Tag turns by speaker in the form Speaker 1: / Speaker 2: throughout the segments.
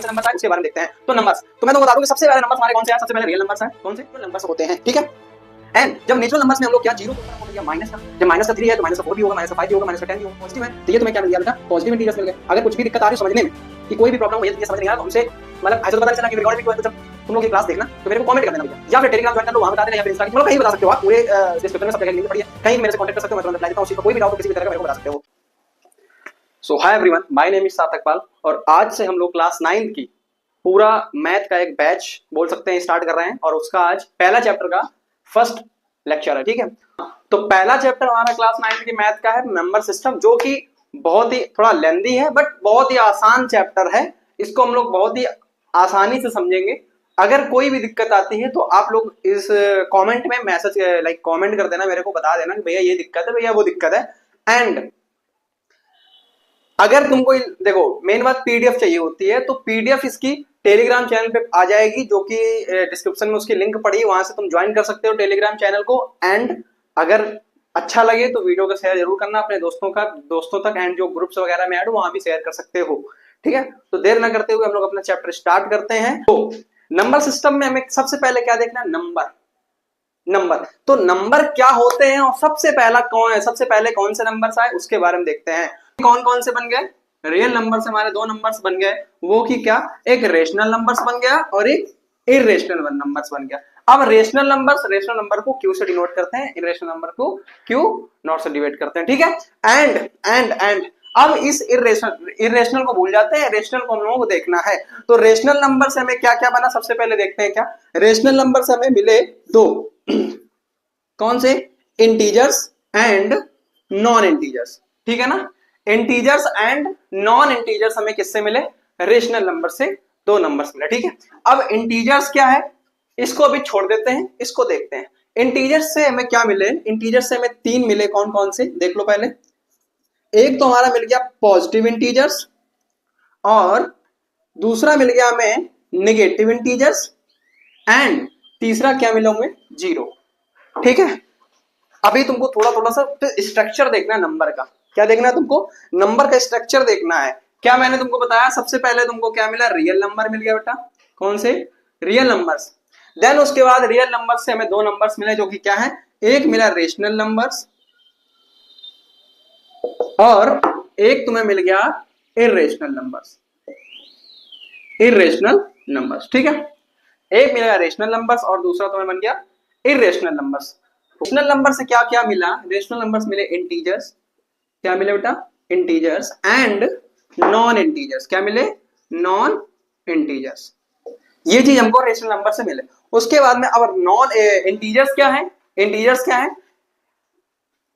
Speaker 1: से नंबर आए उसके बारे में देखते हैं। तो नंबर्स, तो मैं तो बता दूं कि सबसे पहले नंबर्स हमारे कौन से हैं? सबसे पहले रियल नंबर्स हैं। कौन से नंबर्स होते हैं, ठीक है। एंड जब नेचुरल नंबर्स में हम लोग क्या जीरो या माइनस का, जब माइनस का 3 है तो माइनस का 4 भी होगा, माइनस का 5 भी होगा, माइनस का 10 भी होगा, पॉजिटिव है। तो ये तुम्हें क्या मिल गया बेटा? पॉजिटिव इंटीजर्स मिल गए। अगर कुछ भी दिक्कत आ रही है समझने में कि कोई भी प्रॉब्लम हो, ये समझ नहीं आ रहा तो हमसे मतलब ऐसे तो पता चला कि रिकॉर्ड भी तो तुम लोग ये क्लास देखना तो मेरे को कमेंट कर देना भैया, या फिर टेलीग्राम ज्वाइन कर लो, वहां बता देना, या फिर इंस्टा मतलब कहीं बता सकते हो आप, पूरे डिस्क्रिप्शन में सब जगह लिंक पड़ी है, कहीं भी मेरे से कांटेक्ट कर सकते हो, मैं तुरंत रिप्लाई देता हूं। उसी का कोई भी डाउट हो किसी भी तरह का मेरे को बता सकते हो। So hi everyone, my name is Sarthak Pal और आज से हम लोग क्लास 9 की पूरा मैथ का एक बैच बोल सकते हैं स्टार्ट कर रहे हैं और उसका आज पहला चैप्टर का फर्स्ट लेक्चर है, ठीक है। तो पहला चैप्टर हमारा क्लास 9 की मैथ का है नंबर सिस्टम, जो कि बहुत ही थोड़ा लेंथी है बट बहुत ही आसान चैप्टर है। इसको हम लोग बहुत ही आसानी से समझेंगे। अगर कोई भी दिक्कत आती है तो आप लोग इस कमेंट में मैसेज लाइक कमेंट कर देना, मेरे को बता देना कि भैया ये दिक्कत है, भैया वो दिक्कत है। एंड अगर तुमको देखो मेन बात पीडीएफ चाहिए होती है तो पीडीएफ इसकी टेलीग्राम चैनल पे आ जाएगी, जो कि डिस्क्रिप्शन में उसकी लिंक पड़ी है, वहां से तुम ज्वाइन कर सकते हो टेलीग्राम चैनल को। एंड अगर अच्छा लगे तो वीडियो को शेयर जरूर करना अपने दोस्तों तक, एंड जो ग्रुप्स वगैरह में ऐड हो वहां भी शेयर कर सकते हो, ठीक है। तो देर ना करते हुए हम लोग अपना चैप्टर स्टार्ट करते हैं। तो नंबर सिस्टम में हमें सबसे पहले क्या देखना है? नंबर। तो नंबर क्या होते हैं और सबसे पहले कौन से नंबर्स आए उसके बारे में देखते हैं। कौन कौन से बन गए? रियल नंबर से हमारे दो नंबर्स बन गए, वो की क्या? एक रेशनल नंबर्स बन गया और एक इरेशनल नंबर्स बन गया। अब रेशनल नंबर को क्यू से डिनोट करते हैं, इरेशनल नंबर को क्यू नॉट से डिवाइड करते हैं, ठीक है। एंड अब इस इरेशनल को भूल जाते हैं, रेशनल को हम लोगों को देखना है। तो रेशनल नंबर से हमें क्या क्या बना सबसे पहले देखते हैं। क्या रेशनल नंबर से हमें मिले दो कौन से? इंटीजर्स एंड नॉन इंटीजर्स, ठीक है ना। इंटीजर्स एंड नॉन इंटीजर्स हमें किससे मिले? रेशनल नंबर से दो नंबर्स मिले, ठीक है। अब इंटीजर्स क्या है इसको अभी छोड़ देते हैं, इसको देखते हैं। इंटीजर्स से हमें क्या मिले? इंटीजर्स से हमें 3 मिले। कौन कौन से देख लो पहले। एक तो हमारा मिल गया पॉजिटिव इंटीजर्स और दूसरा मिल गया हमें नेगेटिव इंटीजर्स एंड तीसरा क्या मिला हमें? जीरो, ठीक है। अभी तुमको थोड़ा सा स्ट्रक्चर देखना है नंबर का। क्या देखना है तुमको? नंबर का स्ट्रक्चर देखना है। क्या मैंने तुमको बताया? सबसे पहले तुमको क्या मिला? रियल नंबर मिल गया बेटा। कौन से? Real numbers. देन उसके बाद रियल नंबर्स से हमें दो नंबर्स मिले, जो कि क्या है? एक मिला रेशनल नंबर्स और एक तुम्हें मिल गया इरेशनल नंबर्स, ठीक है। एक मिलेगा रेशनल नंबर्स और दूसरा तुम्हें बन गया इरेशनल नंबर्स। रेशनल नंबर से क्या क्या मिला? रेशनल नंबर्स मिले इंटीजर्स। क्या मिले बेटा? Integers and non integers. क्या मिले? Non integers. ये चीज हमको रेशनल नंबर से मिले। उसके बाद में अब नॉन इंटीजर्स क्या है?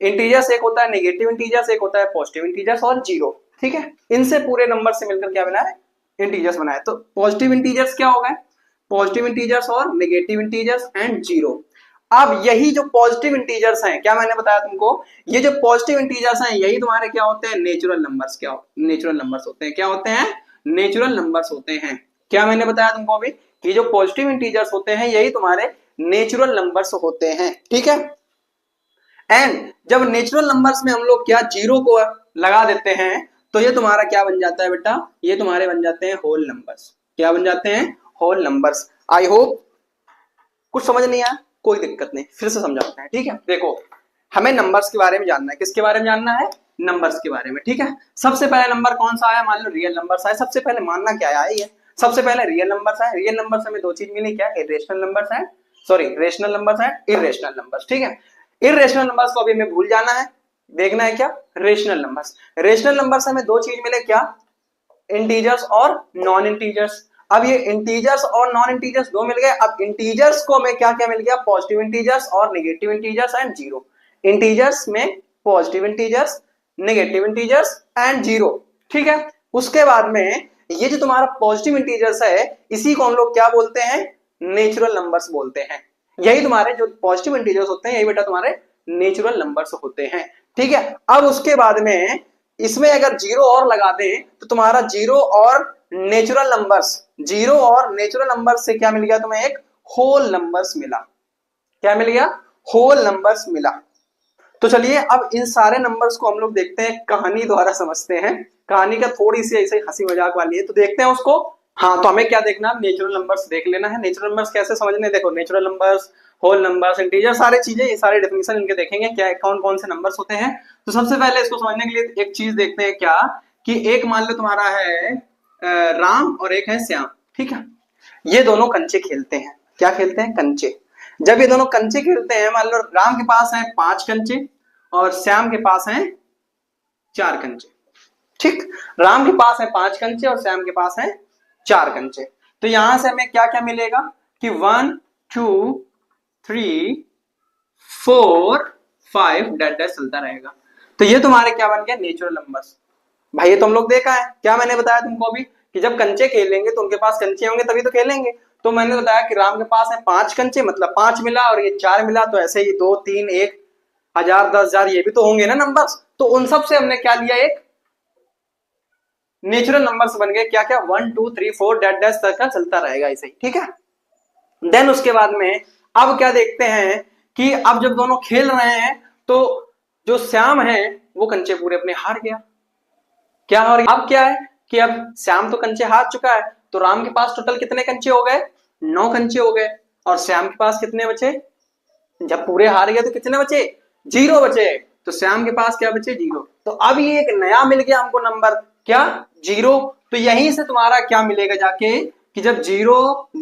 Speaker 1: इंटीजर्स एक होता है नेगेटिव इंटीजर्स, एक होता है पॉजिटिव इंटीजर्स और जीरो, ठीक है। इनसे पूरे नंबर से मिलकर क्या बना है? इंटीजर्स बनाए। तो पॉजिटिव इंटीजर्स क्या हो गए? पॉजिटिव इंटीजर्स और नेगेटिव इंटीजर्स एंड जीरो। अब यही जो पॉजिटिव इंटीजर्स हैं, क्या मैंने बताया तुमको? ये जो पॉजिटिव इंटीजर्स हैं यही तुम्हारे क्या होते हैं? नेचुरल नंबर्स होते हैं। क्या होते हैं? नेचुरल नंबर्स होते हैं। क्या मैंने बताया तुमको अभी कि जो पॉजिटिव इंटीजर्स होते हैं यही तुम्हारे नेचुरल नंबर्स होते हैं, ठीक है। एंड जब नेचुरल नंबर्स में हम लोग क्या जीरो को लगा देते हैं तो ये तुम्हारा क्या बन जाता है बेटा? ये तुम्हारे बन जाते हैं होल नंबर्स। क्या बन जाते हैं? Whole numbers. आई होप कुछ समझ नहीं आया, कोई दिक्कत नहीं, फिर से समझाते हैं, ठीक है। देखो हमें नंबर्स के बारे में जानना है। किसके बारे में जानना है? नंबर्स के बारे में, ठीक है। सबसे पहले नंबर कौन सा आया? मान लो रियल नंबर्स आए। सबसे पहले मानना क्या है? ये सबसे पहले रियल नंबर्स आए। रियल नंबर्स हमें दो चीज मिली। क्या? रेशनल नंबर्स है, रेशनल नंबर्स है, इरेशनल नंबर्स, ठीक है। इरेशनल नंबर्स को अभी हमें भूल जाना है, देखना है क्या? रेशनल नंबर्स हमें दो चीज मिले। क्या? इंटीजर्स और नॉन इंटीजर्स। अब ये इंटीजर्स और नॉन इंटीजर्स दो मिल गए। अब इंटीजर्स को हमें क्या क्या मिल गया? पॉजिटिव इंटीजर्स और negative integers and zero. Integers में positive integers, negative integers and zero, ठीक है। उसके बाद में ये जो तुम्हारा पॉजिटिव इंटीजर्स है इसी को हम लोग क्या बोलते हैं? नेचुरल नंबर्स बोलते हैं। यही तुम्हारे जो पॉजिटिव इंटीजर्स होते हैं यही बेटा तुम्हारे नेचुरल नंबर्स होते हैं, ठीक है। अब उसके बाद में इसमें अगर जीरो और लगा दें तो तुम्हारा जीरो और नेचुरल नंबर्स से क्या मिल गया तुम्हें? एक होल नंबर्स मिला। क्या मिल गया? होल नंबर्स मिला। तो चलिए अब इन सारे नंबर्स को हम लोग देखते हैं, कहानी द्वारा समझते हैं। कहानी का थोड़ी सी ऐसे हंसी मजाक वाली है तो देखते हैं उसको हाँ, तो हमें क्या देखना है, नेचुरल नंबर्स देख लेना है। नेचुरल नंबर्स कैसे समझने, देखो natural numbers, whole numbers, integer, सारी चीजें, ये सारे डेफिनेशन इनके देखेंगे क्या कौन कौन से नंबर्स होते हैं। तो सबसे पहले इसको समझने के लिए एक चीज देखते हैं क्या, कि एक मान लो तुम्हारा है राम और एक है श्याम, ठीक है। ये दोनों कंचे खेलते हैं, क्या खेलते हैं, कंचे। जब ये दोनों कंचे खेलते हैं, मान लो राम के पास है 5 कंचे और श्याम के पास है 4 कंचे, ठीक। राम के पास है 5 कंचे और श्याम के पास है 4 कंचे। तो यहां से हमें क्या क्या मिलेगा कि 1 2 3 4 5 डैश डैश चलता रहेगा। तो ये तुम्हारे क्या बन गया, नेचुरल नंबर्स। भाई ये तुम लोग देखा है क्या, मैंने बताया तुमको अभी कि जब कंचे खेलेंगे तो उनके पास कंचे होंगे तभी तो खेलेंगे। तो मैंने बताया कि राम के पास है 5 कंचे, मतलब 5 मिला और ये 4 मिला, तो ऐसे ही 2 3 1 1000 10,000 ये भी तो होंगे ना नंबर्स। तो उन सब से हमने क्या लिया, एक नेचुरल नंबर्स बन गए, क्या क्या 1 2 3 4 डैश डैश तक का चलता रहेगा ऐसे ही, ठीक है। देन उसके बाद में अब क्या देखते हैं कि अब जब दोनों खेल रहे हैं तो जो श्याम है वो कंचे पूरे अपने हार गया, क्या हार गया। अब क्या है कि अब श्याम तो कंचे हार चुका है, तो राम के पास टोटल कितने कंचे हो गए, 9 कंचे हो गए। और श्याम के पास कितने बचे, जब पूरे हार गए तो कितने बचे, 0 बचे। तो श्याम के पास क्या बचे, 0। तो अब ये एक नया मिल गया हमको नंबर, क्या, 0। तो यहीं से तुम्हारा क्या मिलेगा जाके कि जब 0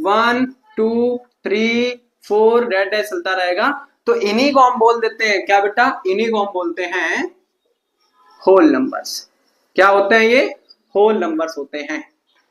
Speaker 1: 1 2 3 4 डैश डैश चलता रहेगा, तो इन्हीं को हम बोल देते हैं क्या बेटा, इन्हीं को हम बोलते हैं होल नंबर्स। क्या होते हैं ये, होल नंबर्स होते हैं,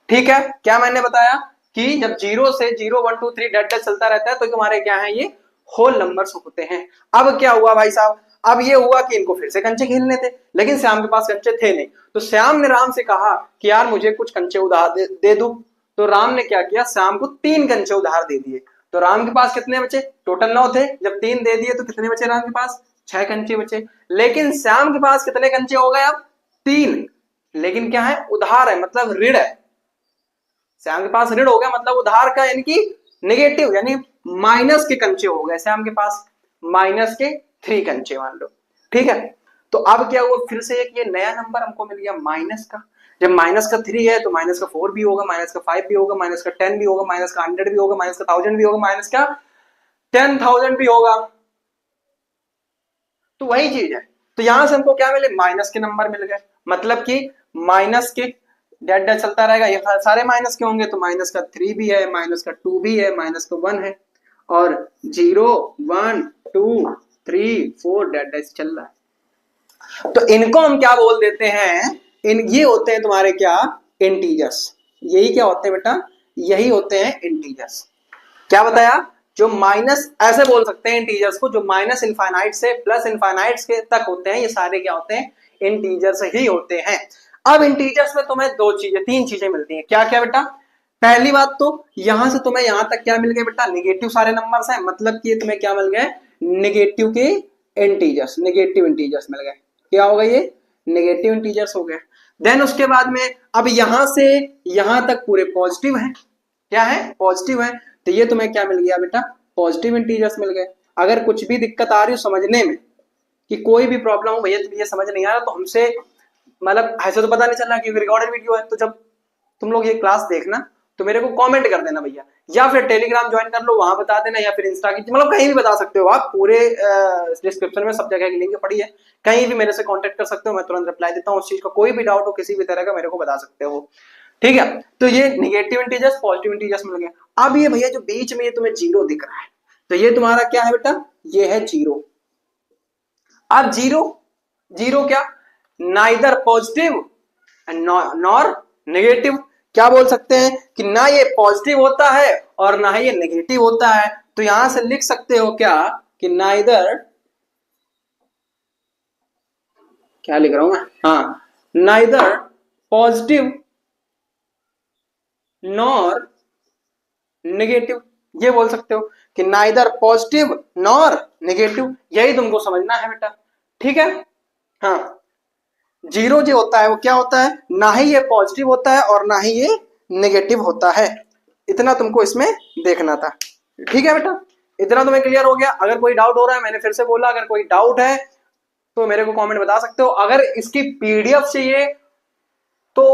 Speaker 1: ठीक है। क्या मैंने बताया कि जब 0 से 0 1 2 3 डैश डैश चलता रहता है तो हमारे क्या है, ये होल नंबर्स होते हैं। अब क्या हुआ भाई साहब, अब ये हुआ कि इनको फिर से कंचे खेलने थे, लेकिन श्याम के पास कंचे थे नहीं। तो श्याम ने राम से कहा कि यार मुझे कुछ कंचे उधार दे दो। तो राम ने क्या किया, श्याम को 3 कंचे उधार दे दिए। तो राम के पास कितने बचे, टोटल 9 थे, जब 3 दे दिए तो कितने बचे राम के पास, 6 कंचे बचे। लेकिन श्याम के पास कितने कंचे हो गए, अब 3। लेकिन क्या है, उधार है, मतलब ऋण है। श्याम के पास ऋण हो गया, मतलब उधार का, यानी कि नेगेटिव, यानी माइनस के कंचे हो गए श्याम के पास, माइनस के 3 कंचे मान लो, ठीक है। तो अब क्या हुआ, फिर से एक ये नया नंबर हमको मिल गया माइनस का। जब माइनस का 3 है तो माइनस का 4 भी होगा, माइनस का 5 भी होगा, माइनस का 10 भी होगा, माइनस का 100 भी होगा, माइनस का 1000 भी होगा, माइनस का 10,000 भी होगा। तो वही चीज है। तो यहां से हमको क्या मिले, माइनस के नंबर मिल गए, मतलब कि माइनस के डैश डैश चलता रहेगा, ये सारे माइनस के होंगे। तो माइनस का 3 भी है, माइनस का 2 भी है, माइनस का 1 है, और 0 1 2 3 4 डैश डैश चल रहा है। तो इनको हम क्या बोल देते हैं, इन ये होते हैं तुम्हारे क्या, इंटीजर्स। यही क्या होते हैं बेटा, यही होते हैं इंटीजर्स। क्या बताया, जो माइनस, ऐसे बोल सकते हैं इंटीजर्स को, जो माइनस इनफाइनाइट से प्लस इनफाइनाइट के तक होते हैं, ये सारे क्या होते हैं, इंटीजर्स ही होते हैं। अब इंटीजर्स में तुम्हें 3 चीजें मिलती हैं, क्या क्या बेटा। पहली बात तो यहां से तुम्हें यहां तक क्या मिल गए बेटा, निगेटिव सारे नंबर्स हैं, मतलब कि तुम्हें क्या मिल गए, निगेटिव के इंटीजर्स, निगेटिव इंटीजर्स मिल गए। क्या हो गए, ये निगेटिव इंटीजर्स हो गए। देन उसके बाद में अब यहां से यहां तक पूरे पॉजिटिव है, क्या है, पॉजिटिव है। तो ये तुम्हें क्या मिल गया बेटा, पॉजिटिव इंटीजर्स मिल गए। अगर कुछ भी दिक्कत आ रही हो समझने में, कि कोई भी प्रॉब्लम हो, भैया ये समझ नहीं आ रहा, तो हमसे, मतलब ऐसे तो पता नहीं चल रहा क्योंकि रिकॉर्डेड वीडियो है, तो जब तुम लोग ये क्लास देखना तो मेरे को कमेंट कर देना भैया, या फिर टेलीग्राम ज्वाइन कर लो, वहां बता देना, या फिर इंस्टा की, मतलब कहीं भी बता सकते हो आप, पूरे डिस्क्रिप्शन में सब जगह की लिंक पड़ी है, कहीं भी मेरे से कांटेक्ट कर सकते हो, मैं तुरंत रिप्लाई देता हूँ। उस चीज का कोई भी डाउट हो किसी भी तरह का मेरे को बता सकते हो, ठीक है। तो ये निगेटिव इंटीजर्स, पॉजिटिव इंटीजर्स मिल गए। अब ये भैया जो बीच में ये तुम्हें 0 दिख रहा है, तो ये तुम्हारा क्या है बेटा, ये है 0। अब 0 0 क्या, नाइदर पॉजिटिव नॉर नेगेटिव। क्या बोल सकते हैं कि ना ये पॉजिटिव होता है और ना ही ये नेगेटिव होता है। तो यहां से लिख सकते हो क्या कि नाइदर, क्या लिख रहा हूं मैं, हाँ, नाइदर पॉजिटिव नॉर नेगेटिव, ये बोल सकते हो कि नाइदर पॉजिटिव नॉर नेगेटिव, यही तुमको समझना है बेटा, ठीक है। हाँ, 0 जो होता है वो क्या होता है, ना ही ये पॉजिटिव होता है और ना ही ये नेगेटिव होता है। इतना तुमको इसमें देखना था, ठीक है बेटा। इतना तुम्हें क्लियर हो गया। अगर कोई डाउट हो रहा है, मैंने फिर से बोला, अगर कोई डाउट है तो मेरे को कमेंट बता सकते हो। अगर इसकी पीडीएफ चाहिए तो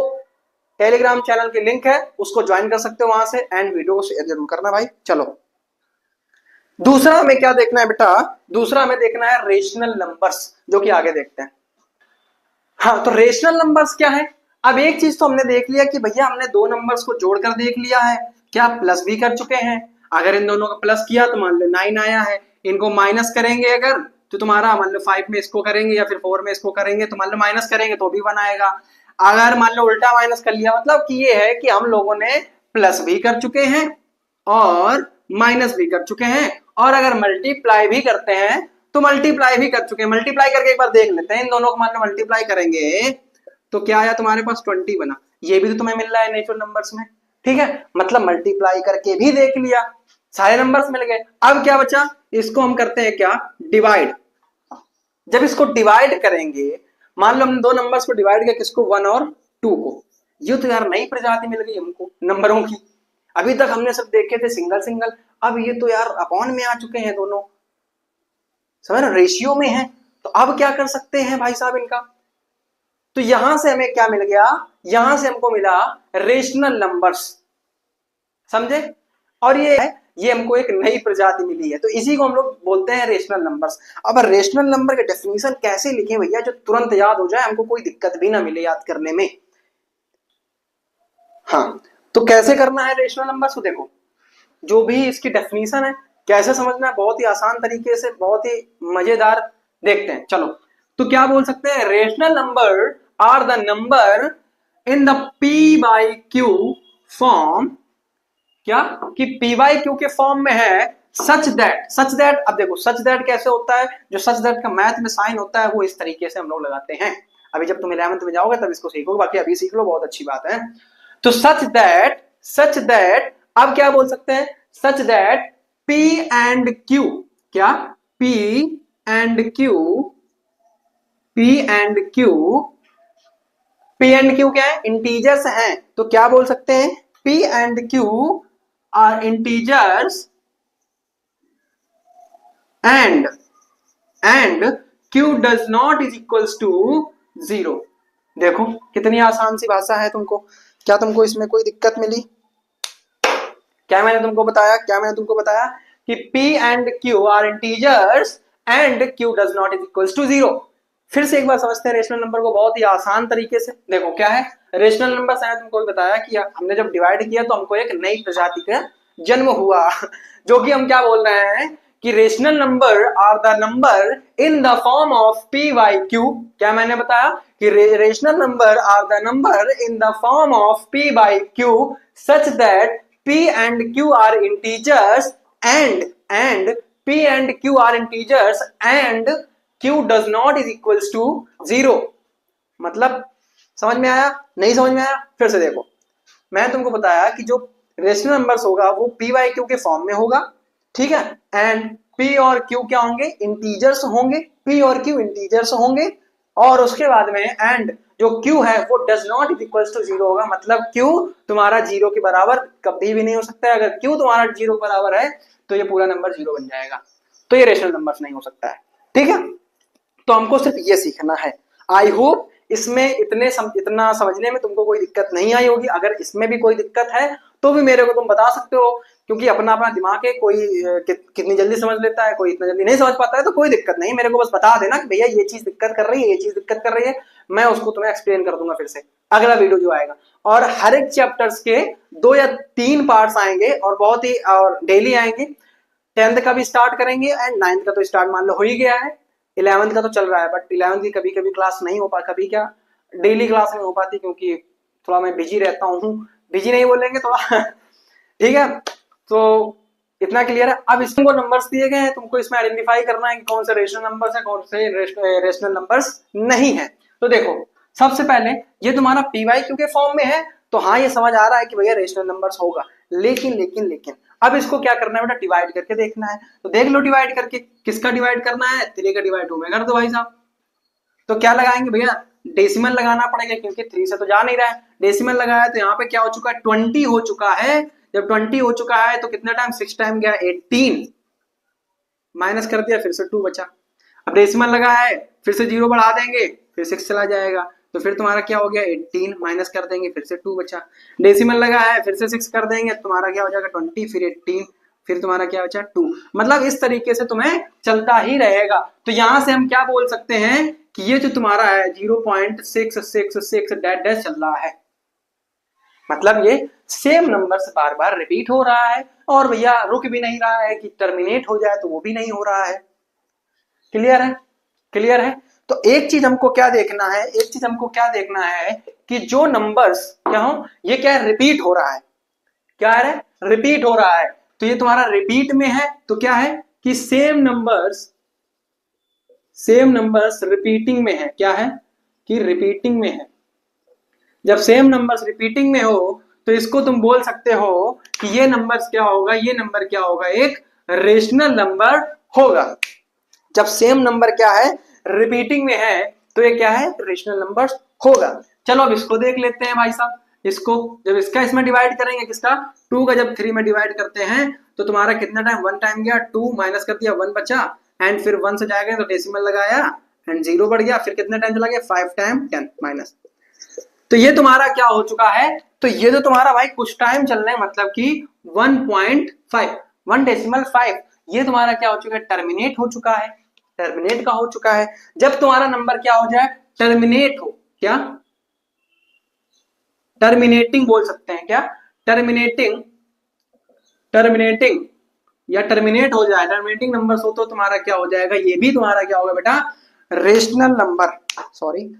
Speaker 1: टेलीग्राम चैनल की लिंक है, उसको ज्वाइन कर सकते हो वहां से, एंड वीडियो को शेयर जरूर करना भाई। चलो दूसरा हमें क्या देखना है बेटा, दूसरा हमें देखना है रेशनल नंबर्स, जो कि आगे देखते हैं। हाँ, तो रेशनल नंबर्स क्या है? अब एक चीज तो हमने देख लिया कि भैया हमने दो नंबर्स को जोड़कर देख लिया है, क्या प्लस भी कर चुके हैं। अगर इन दोनों का प्लस किया तो मान लो 9 आया है, इनको माइनस करेंगे अगर तो तुम्हारा मान लो 5 में इसको करेंगे या फिर 4 में इसको करेंगे तो मान लो माइनस करेंगे तो भी 1 आएगा। अगर मान लो उल्टा माइनस कर लिया, मतलब कि ये है कि हम लोगों ने प्लस भी कर चुके हैं और माइनस भी कर चुके हैं, और अगर मल्टीप्लाई भी करते हैं तो मल्टीप्लाई भी कर चुके हैं। मल्टीप्लाई करके एक बार देख लेते हैं, इन दोनों को मान लो मल्टीप्लाई करेंगे तो क्या आया तुम्हारे पास 20 बना। ये भी तो तुम्हें मिल रहा है नेचुरल नंबर्स में, ठीक है, मतलब मल्टीप्लाई करके भी देख लिया, सारे नंबर्स मिल गए। अब क्या बचा, इसको हम करते हैं क्या, डिवाइड। जब इसको डिवाइड करेंगे, मान लो हमने दो नंबर्स को डिवाइड किया, किसको, 1 और 2 को, ये तो यार नई प्रजाति मिल गई हमको नंबरों की। अभी तक हमने सब देखे थे सिंगल सिंगल, अब ये तो यार अपॉन में आ चुके हैं दोनों, समझ रहे, रेशियो में है। तो अब क्या कर सकते हैं भाई साहब इनका, तो यहां से हमें क्या मिल गया, यहां से हमको मिला रेशनल नंबर्स, समझे। और ये हमको एक नई प्रजाति मिली है, तो इसी को हम लोग बोलते हैं रेशनल नंबर्स। अब रेशनल नंबर के डेफिनेशन कैसे लिखें भैया जो तुरंत याद हो जाए, हमको कोई दिक्कत भी ना मिले याद करने में। हाँ, तो कैसे करना है रेशनल नंबर्स को, देखो जो भी इसकी डेफिनेशन है कैसे समझना है, बहुत ही आसान तरीके से, बहुत ही मजेदार, देखते हैं। चलो, तो क्या बोल सकते हैं, rational number are the number in the P by Q form, क्या कि पी बाई क्यू के फॉर्म में है, सच दैट। अब देखो सच दैट कैसे होता है, जो सच दैट का मैथ में साइन होता है वो इस तरीके से हम लोग लगाते हैं। अभी जब तुम 11th में जाओगे तब इसको सीखोगे, बाकी अभी सीख लो, बहुत अच्छी बात है। तो सच दैट अब क्या बोल सकते हैं, सच दैट P एंड Q, क्या P एंड Q क्या है, इंटीजर्स हैं, तो क्या बोल सकते हैं, P and Q are integers and Q does not is equals to 0। देखो कितनी आसान सी भाषा है, तुमको क्या, तुमको इसमें कोई दिक्कत मिली, क्या मैंने तुमको बताया कि P and Q are integers and Q does not is equals to 0। फिर से एक बार समझते हैं रेशनल नंबर को बहुत ही आसान तरीके से। देखो क्या है, रेशनल नंबर से तुमको भी बताया कि हमने जब डिवाइड किया तो हमको एक नई प्रजाति का जन्म हुआ, जो कि हम क्या बोल रहे हैं कि rational number are the number in the form of P by Q। क्या मैंने बताया कि rational number are the number in the form of P by Q such that P and Q are integers and P and Q are integers and Q does not is equals to 0। मतलब समझ में आया, नहीं समझ में आया, फिर से देखो, मैं तुमको बताया कि जो रेशनल नंबर्स होगा वो P बाई Q के फॉर्म में होगा, ठीक है, एंड P और Q क्या होंगे, इंटीजर्स होंगे, P और Q इंटीजर्स होंगे, और उसके बाद में एंड जो Q है वो does not is equals to 0 होगा, मतलब Q तुम्हारा 0 के बराबर कभी भी नहीं हो सकता है। अगर Q तुम्हारा 0 के बराबर है तो ये पूरा नंबर 0 बन जाएगा, तो ये रेशनल नंबर्स नहीं हो सकता है, ठीक है। तो हमको सिर्फ ये सीखना है। आई होप इसमें इतना समझने में तुमको कोई दिक्कत नहीं आई होगी। अगर इसमें भी कोई दिक्कत है तो भी मेरे को तुम बता सकते हो, क्योंकि अपना अपना दिमाग है, कोई कितनी जल्दी समझ लेता है, कोई इतना जल्दी नहीं समझ पाता है, तो कोई दिक्कत नहीं, मेरे को बस बता देना कि भैया ये चीज दिक्कत कर रही है, ये चीज दिक्कत कर रही है, मैं उसको तुम्हें एक्सप्लेन कर दूंगा फिर से अगला वीडियो जो आएगा। और हर एक चैप्टर्स के 2 या 3 पार्ट्स आएंगे और बहुत ही और डेली आएंगे। 10th का भी स्टार्ट करेंगे एंड 9th का तो स्टार्ट मान लो हो ही गया है, 11th का तो चल रहा है, बट 11th की कभी कभी क्लास नहीं हो पाती, कभी क्या डेली क्लास नहीं हो पाती, क्योंकि थोड़ा मैं बिजी रहता हूँ, बिजी नहीं बोलेंगे थोड़ा ठीक है। तो इतना क्लियर है। अब इसमें नंबर्स दिए गए हैं, तुमको इसमें आइडेंटिफाई करना है कि कौन से रेशनल नंबर्स है, कौन से रेशनल नंबर्स नहीं है। तो देखो सबसे पहले ये तुम्हारा पी वाई क्यू के फॉर्म में है, तो हाँ ये समझ आ रहा है कि भैया रेशनल नंबर्स होगा, लेकिन अब इसको क्या करना है बेटा, डिवाइड करके देखना है। तो देख लो डिवाइड करके, किसका डिवाइड करना है, 3 का डिवाइड 2 में कर दो भाई साहब। तो क्या लगाएंगे भैया, डेसिमल लगाना पड़ेगा, क्योंकि 3 से तो जा नहीं रहा है, डेसिमल लगाया तो यहाँ पे क्या हो चुका है, 20 हो चुका है। जब 20 हो चुका है तो कितना टाइम, 6 टाइम गया 18, माइनस कर दिया, फिर से 2 बचा। अब डेसिमल लगा है, फिर से 0 बढ़ा देंगे, फिर 6 चला जाएगा, तो फिर तुम्हारा क्या हो गया 18, माइनस कर देंगे फिर से 2 बचा, डेसिमल लगा है फिर से 6 कर देंगे, तुम्हारा क्या हो जाएगा 20, फिर 18, फिर तुम्हारा क्या बचा 2। मतलब इस तरीके से तुम्हें चलता ही रहेगा। तो यहां से हम क्या बोल सकते हैं कि ये जो तुम्हारा है 0.666 डैश डैश चल रहा है, मतलब ये सेम नंबर से बार बार रिपीट हो रहा है, और भैया रुक भी नहीं रहा है कि टर्मिनेट हो जाए, तो वो भी नहीं हो रहा है। क्लियर है? क्लियर है? तो एक चीज हमको क्या देखना है, एक चीज हमको क्या देखना है कि जो नंबर्स क्या हो, ये क्या है रिपीट हो रहा है, क्या है रिपीट हो रहा है। तो ये तुम्हारा रिपीट में है, तो क्या है कि सेम नंबर्स रिपीटिंग में है, क्या है कि रिपीटिंग में है। जब सेम नंबर्स रिपीटिंग में हो तो इसको तुम बोल सकते हो कि ये नंबर्स क्या होगा, ये नंबर क्या होगा, एक रेशनल नंबर होगा। जब सेम नंबर क्या है रिपीटिंग में है तो ये क्या है रेशनल नंबर होगा। चलो अब इसको देख लेते हैं भाई साहब। इसको जब इसका इसमें डिवाइड करेंगे, किसका 2 का जब 3 में डिवाइड करते हैं तो तुम्हारा कितना टाइम 1 टाइम गया, 2 माइनस कर दिया 1 बचा, एंड फिर 1 से जाएगा तो डेसिमल लगाया एंड 0 बढ़ गया, फिर कितना टाइम चला गया 5 टाइम 10 माइनस। तो ये तुम्हारा क्या हो चुका है, तो ये तो तुम्हारा भाई कुछ टाइम चलना है, मतलब कि 1.5 1.5 ये तुम्हारा क्या हो चुका है टर्मिनेट हो चुका है, टर्मिनेट का हो चुका है। जब तुम्हारा नंबर क्या हो जाए टर्मिनेट हो, क्या टर्मिनेटिंग बोल सकते हैं, क्या टर्मिनेटिंग या टर्मिनेट हो जाए, टर्मिनेटिंग नंबर हो तो तुम्हारा क्या हो जाएगा, ये भी तुम्हारा क्या होगा बेटा रेशनल नंबर, सॉरी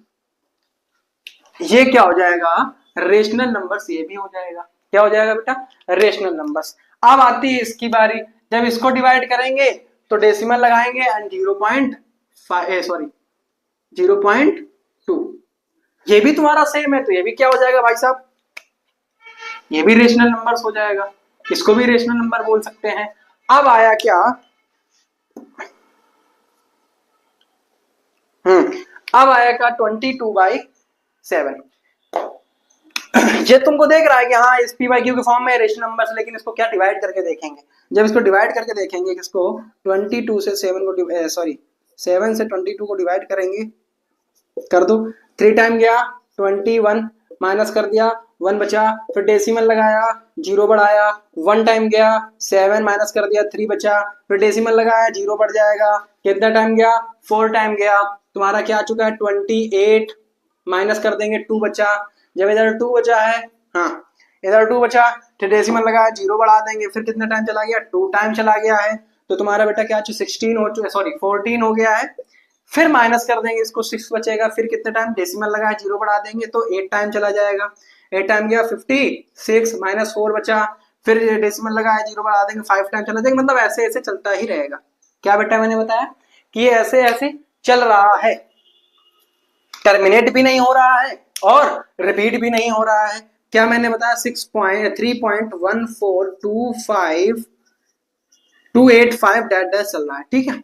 Speaker 1: ये क्या हो जाएगा रेशनल नंबर्स, ये भी हो जाएगा, क्या हो जाएगा बेटा रेशनल नंबर्स। अब आती है इसकी बारी, जब इसको डिवाइड करेंगे तो डेसिमल लगाएंगे एंड 0.2, ये भी तुम्हारा सेम है, तो ये भी क्या हो जाएगा भाई साहब, ये भी रेशनल नंबर्स हो जाएगा, इसको भी रेशनल नंबर बोल सकते हैं। अब आया क्या, अब आया क्या 22/7। ये तुमको देख रहा है कि हाँ इस p/q के फॉर्म में रेशनल नंबर्स, लेकिन इसको क्या डिवाइड करके देखेंगे। जब इसको डिवाइड करके देखेंगे, किसको 22 से 7 को सॉरी 7 से 22 को डिवाइड करेंगे, कर दो 3 टाइम गया 21 माइनस कर दिया 1 बचा, फिर डेसिमल लगाया 0 बढ़ाया, 1 टाइम गया 7 माइनस कर दिया 3 बचा, फिर डेसिमल लगाया 0 बढ़ जाएगा, कितना टाइम गया 4 टाइम गया, तुम्हारा क्या आ चुका है 28 माइनस कर देंगे 2 बचा, जब इधर 2 बचा है, हाँ इधर 2 बचा, फिर डेसिमल लगाया 0 बढ़ा देंगे, फिर कितना टाइम चला गया 2 टाइम चला गया है, तो तुम्हारा बेटा क्या 16 हो चुका, सॉरी 14 हो गया है, फिर माइनस कर देंगे इसको 6 बचेगा, फिर कितना टाइम डेसिमल लगाया 0 बढ़ा देंगे तो 8 टाइम चला जाएगा, 8 टाइम गया 56 माइनस 4 बचा, फिर डेसिमल लगाया 0 बढ़ा देंगे 5 टाइम चला जाएगा, मतलब ऐसे ऐसे चलता ही रहेगा। क्या बेटा मैंने बताया कि ये ऐसे ऐसे चल रहा है, टर्मिनेट भी नहीं हो रहा है और रिपीट भी नहीं हो रहा है। क्या मैंने बताया 3.1425 डैश डैश चल रहा है, ठीक है।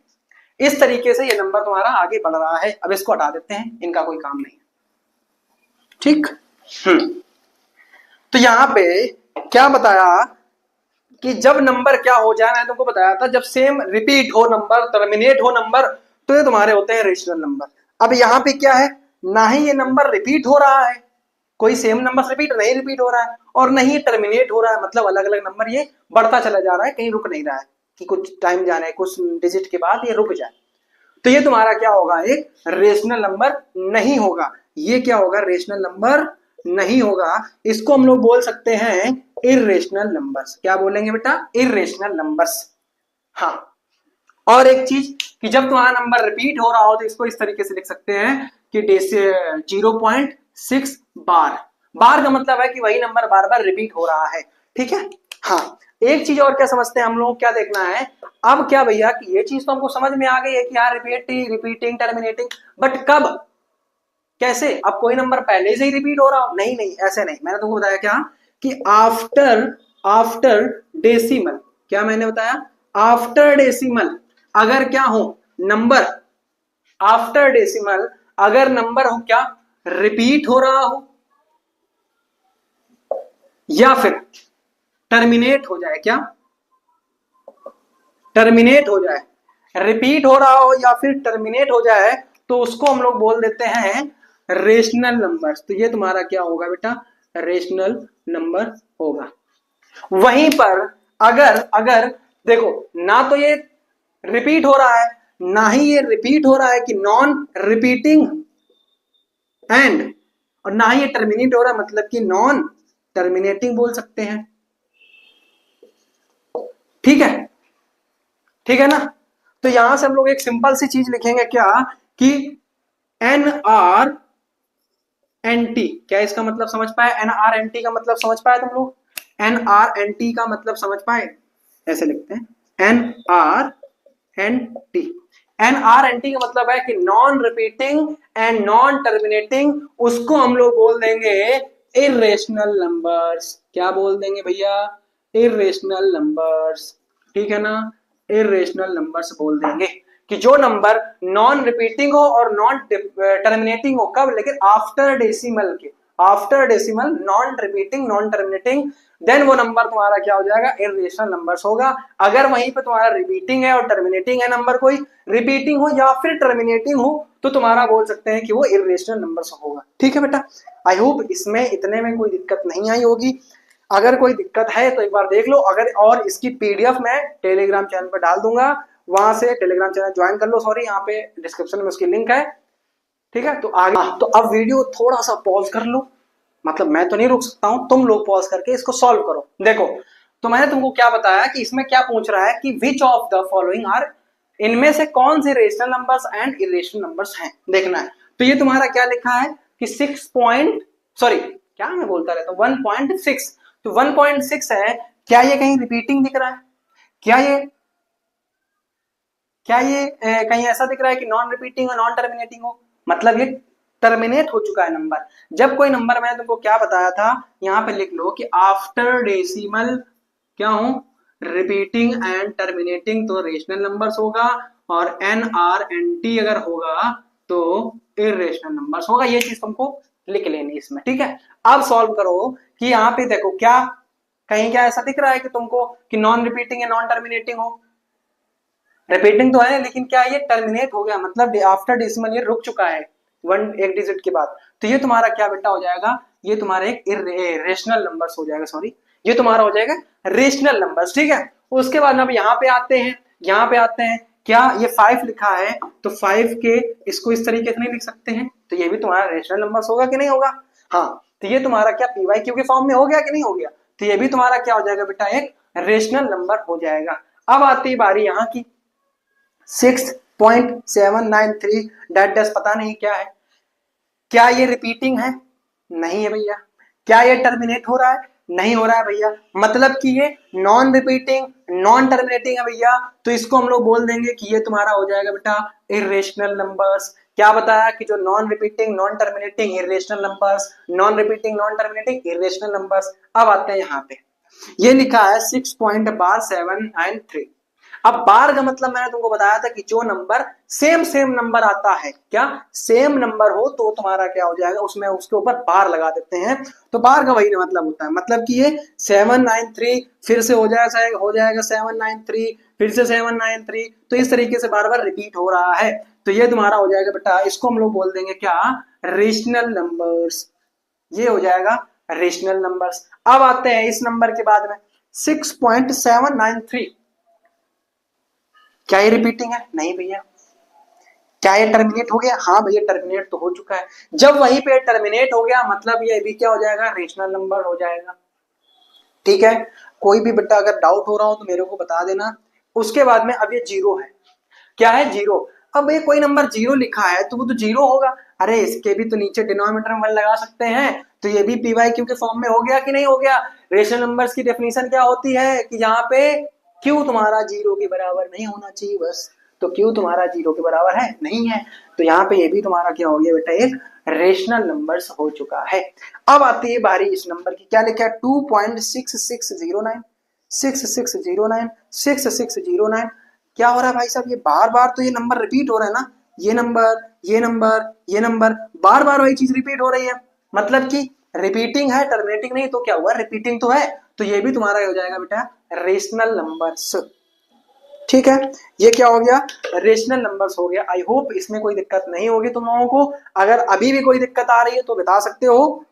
Speaker 1: इस तरीके से ये नंबर तुम्हारा आगे बढ़ रहा है। अब इसको हटा देते हैं, इनका कोई काम नहीं है, ठीक। तो यहां पे क्या बताया कि जब नंबर क्या हो जाए, मैंने तुमको बताया था जब सेम रिपीट हो नंबर, टर्मिनेट हो नंबर, तो ये तुम्हारे होते हैं रेशनल नंबर। अब यहाँ पे क्या है, ना ही ये नंबर रिपीट हो रहा है, कोई सेम नंबर रिपीट हो रहा है, और नहीं टर्मिनेट हो रहा है, मतलब अलग अलग नंबर ये बढ़ता चला जा रहा है, कहीं रुक नहीं रहा है कि कुछ टाइम जाना है, कुछ डिजिट के बाद ये रुक जाए। तो ये तुम्हारा क्या होगा, एक रेशनल नंबर नहीं होगा। ये क्या होगा, रेशनल नंबर नहीं होगा। इसको हम लोग बोल सकते हैं इर्रेशनल नंबर्स। क्या बोलेंगे बेटा, इर्रेशनल नंबर्स। हाँ, और एक चीज कि जब तुम्हारा नंबर रिपीट हो रहा हो तो इसको इस तरीके से लिख सकते हैं कि 0.6 बार का मतलब है कि वही नंबर बार बार रिपीट हो रहा है, ठीक है। हाँ, एक चीज और क्या समझते हैं हम लोग, क्या देखना है अब, क्या भैया कि ये चीज तो हमको समझ में आ गई है कि यार रिपीटिंग टर्मिनेटिंग, बट कब कैसे। अब कोई नंबर पहले से ही रिपीट हो रहा हो, नहीं नहीं ऐसे नहीं, मैंने तुमको बताया क्या कि आफ्टर डेसिमल, क्या मैंने बताया आफ्टर डेसिमल, अगर क्या हो नंबर आफ्टर डेसिमल, अगर नंबर हो क्या रिपीट हो रहा हो या फिर टर्मिनेट हो जाए, क्या टर्मिनेट हो जाए, रिपीट हो रहा हो या फिर टर्मिनेट हो जाए, तो उसको हम लोग बोल देते हैं रेशनल नंबर्स। तो ये तुम्हारा क्या होगा बेटा, रेशनल नंबर होगा। वहीं पर अगर अगर देखो, ना तो ये रिपीट हो रहा है, ना ही ये रिपीट हो रहा है कि नॉन रिपीटिंग एंड, और ना ही ये टर्मिनेट हो रहा है, मतलब कि नॉन टर्मिनेटिंग बोल सकते हैं। ठीक है, ठीक है ना। तो यहां से हम लोग एक सिंपल सी चीज लिखेंगे क्या, कि एन आर एन टी। क्या इसका मतलब समझ पाए, एन आर एन टी का मतलब समझ पाए तुम लोग, एन आर एन टी का मतलब समझ पाए, ऐसे लिखते हैं N R N T. N R N T का मतलब है कि non repeating and non terminating, उसको हम लोग बोल देंगे इरेशनल नंबर्स। क्या बोल देंगे भैया, इरेशनल नंबर्स। ठीक है ना, इरेशनल नंबर्स बोल देंगे कि जो नंबर नॉन रिपीटिंग हो और नॉन टर्मिनेटिंग हो। कब, लेकिन आफ्टर डेसिमल के, after decimal, non repeating non terminating, then वो नंबर तुम्हारा क्या हो जाएगा, इरेशनल नंबर्स होगा। अगर वहीं पे तुम्हारा रिपीटिंग है और टर्मिनेटिंग है नंबर, कोई रिपीटिंग हो या फिर टर्मिनेटिंग हो, तो तुम्हारा बोल सकते हैं कि वो इरेशनल नंबर्स होगा। ठीक है बेटा, आई होप इसमें इतने में कोई दिक्कत नहीं आई होगी। अगर कोई दिक्कत है तो एक बार देख लो, अगर और इसकी पीडीएफ मैं टेलीग्राम चैनल पर डाल दूंगा, वहां से टेलीग्राम चैनल ज्वाइन कर लो। सॉरी, यहाँ पे डिस्क्रिप्शन में उसकी लिंक है। ठीक है, तो आगे, तो अब वीडियो थोड़ा सा पॉज कर लो, मतलब मैं तो नहीं रुक सकता हूं, तुम लोग पॉज करके इसको सॉल्व करो। देखो, तो मैंने तुमको क्या बताया कि इसमें क्या पूछ रहा है कि which of the following are, इनमें से कौन से rational numbers and irrational numbers हैं, देखना है। तो ये तुम्हारा क्या लिखा है कि 6 पॉइंट, सॉरी क्या मैं बोलता रहता हूं, 1.6। तो 1.6 है, क्या ये कहीं रिपीटिंग दिख रहा है, क्या ये कहीं ऐसा दिख रहा है कि नॉन रिपीटिंग और नॉन टर्मिनेटिंग हो, मतलब ये टर्मिनेट हो चुका है नंबर। जब कोई नंबर, मैंने तुमको क्या बताया था, यहां पे लिख लो कि आफ्टर डेसिमल क्या हो, रिपीटिंग एंड टर्मिनेटिंग, तो रेशनल नंबर्स होगा, और एन आर एन टी अगर होगा तो इरेशनल नंबर्स होगा। ये चीज तुमको लिख लेनी इसमें। ठीक है, अब सॉल्व करो कि यहाँ पे देखो, क्या कहीं क्या ऐसा दिख रहा है कि तुमको कि नॉन रिपीटिंग या नॉन टर्मिनेटिंग हो, रिपीटिंग तो है लेकिन क्या ये टर्मिनेट हो गया, मतलब आफ्टर डेसिमल ये रुक चुका है एक डिजिट के बाद। तो ये तुम्हारा क्या बेटा हो जाएगा, ये तुम्हारा एक रेशनल नंबर्स हो जाएगा। सॉरी, ये तुम्हारा हो जाएगा रेशनल नंबर्स। ठीक है, उसके बाद अब यहाँ पे आते हैं, यहाँ पे आते हैं, क्या ये 5 लिखा है, तो 5 के इसको इस तरीके से नहीं लिख सकते हैं, तो ये भी तुम्हारा रेशनल नंबर्स होगा कि नहीं होगा। हाँ, तो ये तुम्हारा क्या पीवाई क्यू के फॉर्म में हो गया कि नहीं हो गया, तो ये भी तुम्हारा क्या हो जाएगा बेटा, एक रेशनल नंबर हो जाएगा। अब आती है बारी यहाँ की 6.793 डैश पता नहीं क्या है, क्या ये रिपीटिंग है, नहीं है भैया। क्या ये टर्मिनेट हो रहा है, नहीं हो रहा है भैया, मतलब कि ये नॉन रिपीटिंग नॉन टर्मिनेटिंग है भैया। तो इसको हम लोग बोल देंगे कि ये तुम्हारा हो जाएगा बेटा इरेशनल नंबर्स। क्या बताया कि जो non repeating non terminating irrational numbers, non repeating non terminating irrational numbers. अब आते हैं यहाँ पे, ये लिखा है 6.793। अब बार का मतलब मैंने तुमको बताया था कि जो नंबर सेम सेम नंबर आता है, क्या सेम नंबर हो तो तुम्हारा क्या हो जाएगा, उसमें उसके ऊपर बार लगा देते हैं। तो बार का वही मतलब होता है, मतलब कि ये 793 फिर से हो जाएगा 793 फिर से 793, तो इस तरीके से बार बार रिपीट हो रहा है। तो ये तुम्हारा हो जाएगा बेटा, इसको हम लोग बोल देंगे क्या, रेशनल नंबर्स। ये हो जाएगा रेशनल नंबर्स। अब आते हैं इस नंबर के बाद में 6.793, क्या ये रिपीटिंग है, नहीं भैया। क्या ये टर्मिनेट हो गया, हाँ भैया टर्मिनेट तो हो चुका है। जब वहीं पे टर्मिनेट हो गया, मतलब ये भी क्या हो जाएगा, रेशनल नंबर हो जाएगा। ठीक है, कोई भी बेटा अगर डाउट हो रहा हो तो मेरे को बता देना। उसके बाद में अब ये जीरो है, क्या है, जीरो। अब ये कोई नंबर जीरो लिखा है तो वो तो जीरो होगा। अरे इसके भी तो नीचे डिनोमिनेटर में 1 लगा सकते हैं, तो ये भी पी वाई क्यू के फॉर्म में हो गया कि नहीं हो गया। रेशनल नंबर्स की डेफिनेशन क्या होती है कि यहाँ पे क्यू तुम्हारा जीरो के बराबर नहीं होना चाहिए बस। तो क्यू तुम्हारा जीरो के बराबर है, नहीं है, तो यहाँ पे ये भी तुम्हारा क्या हो गया बेटा, एक रेशनल नंबर्स हो चुका है। अब आती है बारी इस नंबर की, क्या लिखा है 2.6609 6609 6609। क्या हो रहा है भाई साहब, ये बार बार तो ये नंबर रिपीट हो रहा है ना, ये नंबर ये नंबर ये नंबर, बार बार वही चीज रिपीट हो रही है, मतलब कि रिपीटिंग है टर्मिनेटिंग नहीं, तो क्या हुआ, रिपीटिंग तो है। तो ये भी तुम्हारा हो जाएगा बेटा रेशनल नंबर्स। ठीक है, ये क्या हो गया, रेशनल नंबर्स हो गया। आई होप इसमें कोई दिक्कत नहीं होगी तुम लोगों को। अगर अभी भी कोई दिक्कत आ रही है तो बता सकते हो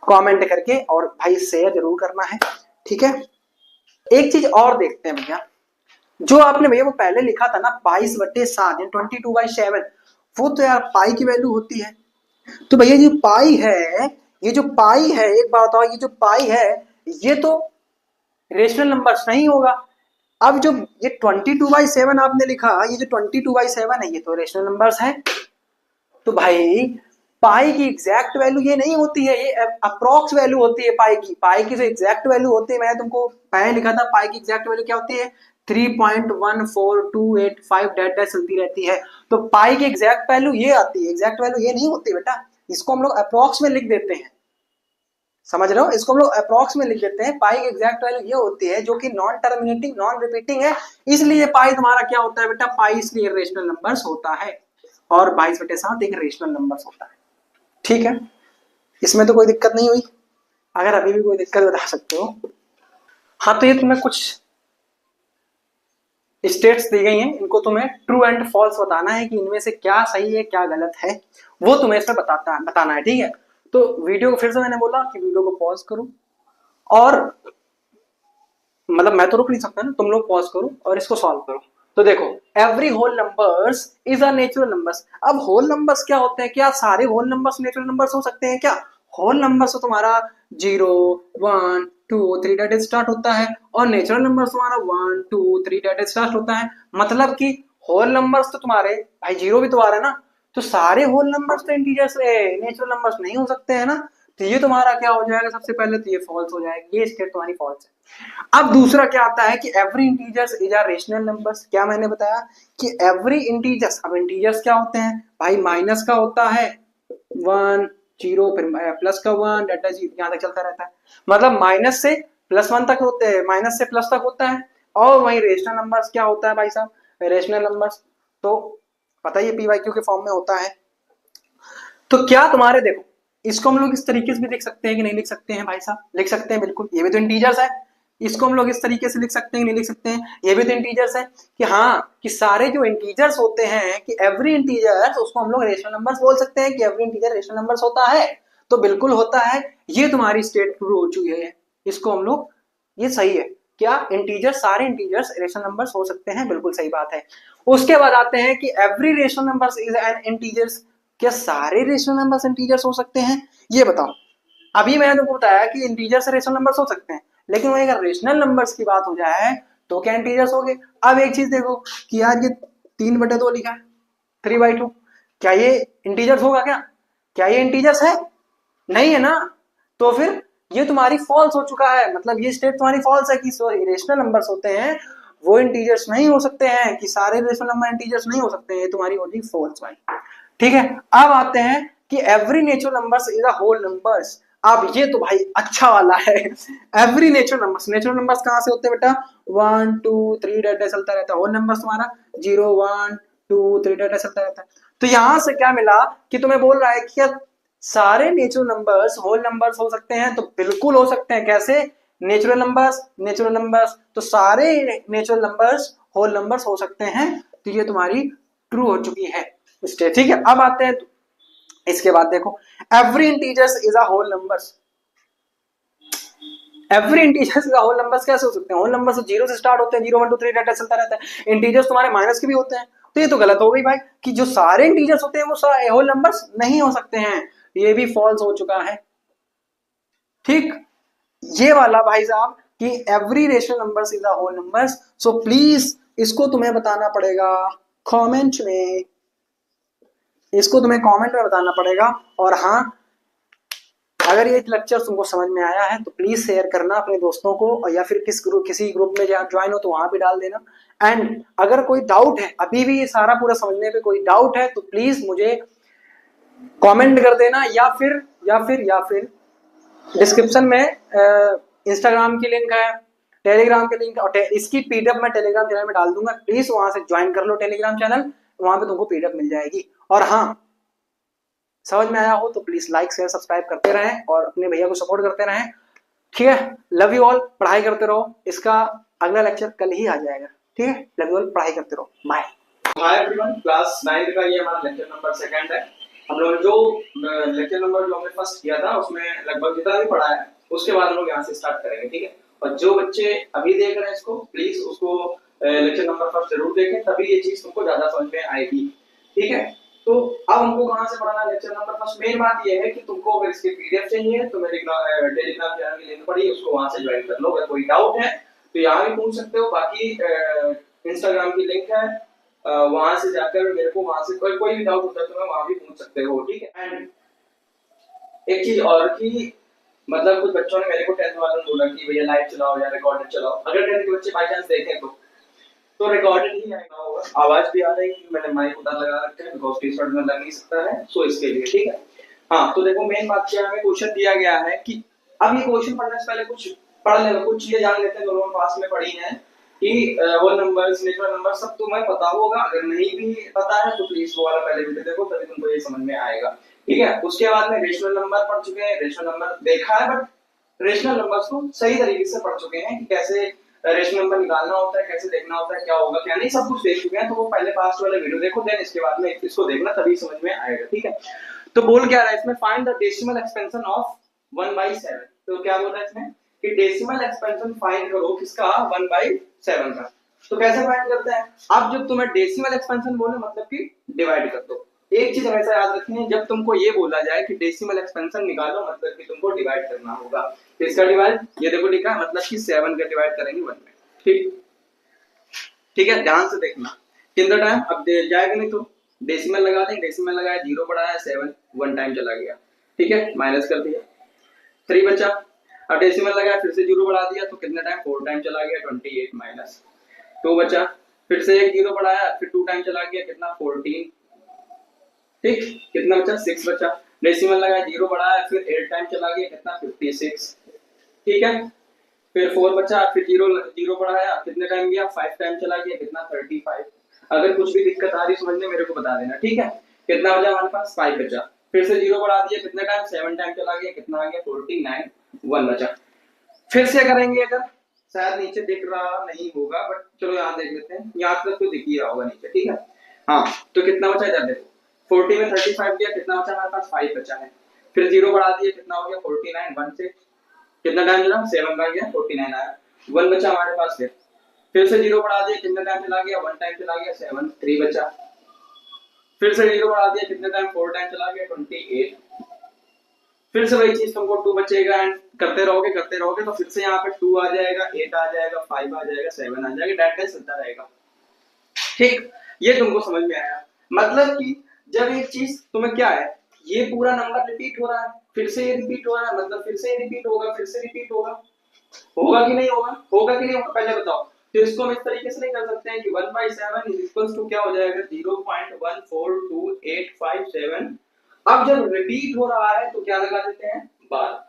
Speaker 1: कमेंट करके, और भाई शेयर जरूर करना है। ठीक है, एक चीज और देखते हैं भैया, जो आपने भैया वो पहले लिखा था ना 22/7 या 22/7, वो तो यार पाई की वैल्यू होती है। तो भैया ये पाई है, ये जो पाई है, एक बात बताओ, ये जो पाई है ये तो रेशनल नंबर्स नहीं होगा। अब जो ये 22/7 आपने लिखा, ये जो 22/7 है ये तो रेशनल नंबर्स है। तो भाई पाई की एग्जैक्ट वैल्यू ये नहीं होती है, ये अप्रोक्स वैल्यू होती है पाई की। पाई की जो एग्जैक्ट वैल्यू होती है, मैंने तुमको पहले लिखा था पाई की एग्जैक्ट वैल्यू क्या होती है, 3.14285 डैट डैट चलती रहती है। तो पाई की एग्जैक्ट वैल्यू ये आती है, एग्जैक्ट वैल्यू ये नहीं होती बेटा, इसको हम लोग अप्रोक्स में लिख देते हैं। समझ रहे हो, इसको हम लोग अप्रोक्स में लिख देते हैं। पाई की एग्जैक्ट वैल्यू ये होती है जो कि नॉन टर्मिनेटिंग नॉन रिपीटिंग है, इसलिए पाई तुम्हारा क्या होता है बेटा, पाई इसलिए रेशनल नंबर्स होता है, और 22/7 एक रेशनल नंबर्स होता है। ठीक है, इसमें तो कोई दिक्कत नहीं हुई। अगर अभी भी कोई दिक्कत बता सकते हो। हाँ, तो ये तुम्हें कुछ स्टेट्स दी गई हैं, इनको तुम्हें ट्रू एंड फॉल्स बताना है कि इनमें से क्या सही है क्या गलत है, वो तुम्हें इसमें बताना है। ठीक है, तो वीडियो को फिर से मैंने बोला कि वीडियो को पॉज करो, और मतलब मैं तो रुक नहीं सकता ना, तुम लोग पॉज करो और इसको सॉल्व करो। तो देखो, every whole numbers is a natural numbers. अब होल नंबर्स क्या होते हैं, क्या सारे होल नंबर्स नेचुरल नंबर्स हो सकते हैं क्या? होल नंबर्स तो तुम्हारा 0 1 2 3 डेट स्टार्ट होता है, और नेचुरल नंबर्स तुम्हारा 1 2 3 डेट स्टार्ट होता है। मतलब कि होल नंबर्स तो तुम्हारे भाई 0 भी तो आ रहा है ना, तो सारे होल नंबर्स तो इंटीजर्स नेचुरल नंबर्स नहीं हो सकते हैं ना। तो ये तुम्हारा क्या हो जाएगा, सबसे पहले तो ये फॉल्स हो जाएगा, ये स्टेट तुम्हारी फॉल्स है। अब दूसरा क्या आता है कि every integers is are rational numbers. क्या मैंने बताया कि एवरी इंटीजर्स, अब इंटीजर्स क्या होते हैं भाई, माइनस का होता है 1 0, फिर प्लस का 1 डाटा जी यहां तक चलता रहता है। मतलब माइनस से +1 तक होते हैं, माइनस से प्लस तक होता है। और वही रेशनल नंबर्स क्या होता है भाई साहब, रेशनल नंबर्स तो पता ही है पीवाईक्यू के फॉर्म में होता है। तो क्या तुम्हारे देखो, इसको हम लोग इस तरीके से भी लिख सकते हैं कि नहीं लिख सकते हैं भाई साहब, लिख सकते हैं बिल्कुल, ये भी तो इंटीजर्स है। इसको हम लोग इस तरीके से लिख सकते हैं कि नहीं लिख सकते हैं, ये भी तो इंटीजर्स है। कि हाँ, कि सारे जो इंटीजर्स होते हैं, कि एवरी इंटीजर्स, उसको हम लोग रेशनल नंबर्स बोल सकते हैं कि एवरी इंटीजर रेशनल नंबर्स होता है। तो बिल्कुल होता है, ये तुम्हारी स्टेट प्रूव हो चुकी है। इसको हम लोग, ये सही है क्या, इंटीजर, सारे इंटीजर्स रेशनल नंबर्स हो सकते हैं, बिल्कुल सही बात है। उसके बाद आते हैं कि every rational numbers is an integers. क्या सारे रेशनल नंबर्स इंटीजर्स हो सकते हैं, ये बताओ। अभी मैंने तुमको बताया कि इंटीजर से रेशनल नंबर्स हो सकते हैं, लेकिन वही अगर रेशनल नंबर्स की बात हो जाए तो क्या इंटीजर्स हो गए। अब एक चीज देखो कि यार ये 3/2 लिखा है, 3/2, क्या ये इंटीजर्स होगा क्या? क्या ये इंटीजर्स है? नहीं है ना। तो फिर ये तुम्हारी फॉल्स हो चुका है, मतलब ये स्टेट तुम्हारी फॉल्स है कि सॉरी रेशनल नंबर्स होते हैं वो इंटीजर्स नहीं हो सकते हैं, कि सारे रेशनल नंबर इंटीजर्स नहीं हो सकते हैं, ये तुम्हारी होगी फॉल्स भाई। ठीक है, अब आते हैं कि every natural numbers is a whole numbers. अब ये तो भाई अच्छा वाला है। Every natural numbers, natural numbers कहां से होते हैं बेटा, 1 2 3 डाटा चलता रहता है। होल नंबर्स तुम्हारा 0 1 2 3 डाटा चलता रहता है। तो यहां से क्या मिला कि तुम्हें बोल रहा है कि क्या सारे नेचुरल नंबर्स होल नंबर्स हो सकते हैं? तो बिल्कुल हो सकते हैं। कैसे? नेचुरल नंबर्स, नेचुरल नंबर्स, तो सारे नेचुरल नंबर्स होल नंबर्स हो सकते हैं। तो ये तुम्हारी ट्रू हो चुकी है स्टेट। ठीक है, अब आते हैं इसके बाद देखो, every integers is a whole numbers. Every integers का होल नंबर्स कैसे हो सकते हैं? होल नंबर्स 0 से स्टार्ट होते हैं, 0 1 2 3 डाटा चलता रहता है। इंटीजर्स तुम्हारे माइनस के भी होते हैं। तो ये तो गलत हो गई भाई, कि जो सारे इंटीजर्स होते हैं वो सारे होल नंबर्स नहीं हो सकते हैं, ये भी फॉल्स हो चुका है। ठीक, ये वाला भाई साहब कि every rational numbers is a whole numbers. So please इसको तुम्हें बताना पड़ेगा कमेंट में, इसको तुम्हें कमेंट में बताना पड़ेगा। और हाँ, अगर ये लेक्चर तुमको समझ में आया है तो प्लीज शेयर करना अपने दोस्तों को, और या फिर किसी ग्रुप में ज्वाइन हो तो वहां भी डाल देना। एंड अगर कोई डाउट है, अभी भी ये सारा पूरा समझने पे कोई डाउट है, तो प्लीज मुझे कमेंट कर देना, या फिर डिस्क्रिप्शन में इंस्टाग्राम की लिंक है, टेलीग्राम की लिंक, और इसकी पीडीएफ मैं टेलीग्राम चैनल में डाल दूंगा। प्लीज वहां से ज्वाइन कर लो टेलीग्राम चैनल, वहां पे तुमको पीडीएफ मिल जाएगी। और हाँ, समझ में आया हो तो प्लीज लाइक शेयर सब्सक्राइब करते रहें और अपने भैया को सपोर्ट करते रहें। ठीक है, लव यू ऑल, पढ़ाई करते रहो। इसका अगला लेक्चर कल ही आ जाएगा। ठीक है, लेवल पढ़ाई करते रहो। बाय। हाय एवरीवन, क्लास 9 का ये हमारा लेक्चर नंबर 2 है। हम लोग जो लेक्चर नंबर जो हमने फर्स्ट किया था उसमें लगभग जितना भी पढ़ा है उसके बाद हम लोग यहाँ से स्टार्ट करेंगे, ठीक है। और जो बच्चे अभी देख रहे हैं इसको, प्लीज उसको लेक्चर नंबर फर्स्ट जरूर देखें, तभी ये चीज तुमको ज्यादा समझ में आएगी, ठीक है। तो अब हमको कहाँ से पढ़ना लेक्चर नंबर फर्स्ट। मेन बात ये है कि तुमको अगर इसके पीडीएफ चाहिए तो मेरे टेलीग्राम चैनल की लिंक पड़ी है, उसको वहां से ज्वाइन कर लो। अगर कोई डाउट है तो यहाँ भी पूछ सकते हो, बाकी इंस्टाग्राम की लिंक है, वहां से जाकर मेरे को वहां से कोई भी डाउट होता है तो मैं वहां भी पूछ सकते हो, ठीक है। एंड एक चीज और कि मतलब कुछ बच्चों ने मेरे को 10th वालों ने बोला कि भैया लाइव चलाओ या रिकॉर्डेड चलाओ। अगर 10th के बच्चे बाय चांस देखें तो रिकॉर्डेड ही आएगा होगा, आवाज भी आ रही है, मैंने माइक उधर लगा रखा है बिकॉज़ टी शर्ट में लग नहीं सकता है, सो इसके लिए, ठीक है। हाँ, तो देखो मेन बात क्या है, हमें क्वेश्चन दिया गया है कि अब ये क्वेश्चन पढ़ने से पहले कुछ पढ़ लेना, कुछ चीजें जान लेते हैं जो लोग पास में पढ़ी हैं कि होल नंबर्स, नेचुरल नंबर सब तुम्हें पता होगा। अगर नहीं भी पता है तो प्लीज वो वाला पहले वीडियो देखो, तभी तुमको ये समझ में आएगा, ठीक है। उसके बाद में रेशनल नंबर पढ़ चुके हैं, रेशनल नंबर देखा है बट रेशनल नंबर्स को सही तरीके से पढ़ चुके हैं कि कैसे रेशनल नंबर निकालना होता है, कैसे देखना होता है, क्या होगा क्या नहीं, सब कुछ देख चुके हैं। तो वो पहले पास्ट वाला वीडियो देखो, देन इसके बाद में इसको देखना, तभी समझ में आएगा, ठीक है। तो बोल क्या रहा है इसमें, find the decimal expansion of 1/7। तो क्या बोल रहा है इसमें कि डेसिमल एक्सपेंशन फाइंड करो किसका, 1/7 का। तो कैसे फाइंड करते हैं, अब जब तुम्हें डेसिमल एक्सपेंशन बोले मतलब कि डिवाइड कर दो। एक चीज हमेशा याद रखनी है, जब तुमको ये बोला जाए कि डेसिमल एक्सपेंशन निकालो मतलब कि तुमको डिवाइड करना होगा। तो इसका डिवाइड ये देखो लिखा है, मतलब कि 7 का डिवाइड करेंगे 1 में, ठीक, ठीक है। ध्यान से देखना कितना टाइम अब दे जाएगा, नहीं तो डेसिमल लगा देंगे, डेसिमल लगाया 0 बढ़ाया 7 1 टाइम चला गया, ठीक है, माइनस कर दिया 3 बचा। अब डेसिमल लगाया फिर से 0 बढ़ा दिया तो कितना टाइम 4 टाइम चला गया 28 माइनस 2 बचा, फिर से एक 0 बढ़ाया फिर 2 टाइम चला गया कितना 14, ठीक, कितना बचा 6 बचा। डेसिमल लगाया 0 बढ़ाया फिर 8 टाइम चला गया कितना 56, ठीक है। फिर 4 बचा फिर 0 बढ़ाया कितने टाइम गया 5 टाइम चला गया कितना 35। अगर कुछ भी दिक्कत आ रही समझने मेरे को बता देना, ठीक है। कितना बचा हमारे पास 5 बचा, फिर से 0 बढ़ा दिया कितने टाइम 7 टाइम चला गया कितना आ गया 49, 1 बचा। फिर से करेंगे, अगर शायद नीचे दिख रहा नहीं होगा बट चलो यहाँ देख लेते हैं, यहाँ तक तो दिख ही रहा होगा नीचे, ठीक है। हाँ, तो कितना बचा इधर देखो, 40 में 35 दिया कितना बचा हमारे पास 5 बचा है, फिर 0 बढ़ा दिया कितना हो गया 49, 1 से कितना टाइम चला 7 का गया 49 आया, 1 बचा हमारे पास। फिर से 0 बढ़ा दिया कितना टाइम चला गया 1 टाइम चला गया 7 3 बचा। फिर से 0 बढ़ा दिया कितने टाइम 4 टाइम चला गया 28। फिर से वही चीज तुमको 2 बचेगा एंड करते रहोगे तो फिर से यहाँ पे 2 आ जाएगा 8 आ जाएगा 5 आ जाएगा 7 आ जाएगा, डेट डेट चलता रहेगा, ठीक। ये तुमको समझ में आया, मतलब कि जब एक चीज तुम्हें क्या है, ये पूरा नंबर रिपीट हो रहा है फिर से ये रिपीट हो रहा है, मतलब फिर से ये रिपीट होगा फिर से रिपीट होगा, होगा कि नहीं होगा, होगा कि नहीं होगा पहले बताओ। तो इसको हम इस तरीके से नहीं कर सकते हैं कि 1/7 इज इक्वल्स टू क्या हो जाएगा 0.1428557। अब जब रिपीट हो रहा है तो क्या लगा देते हैं बार,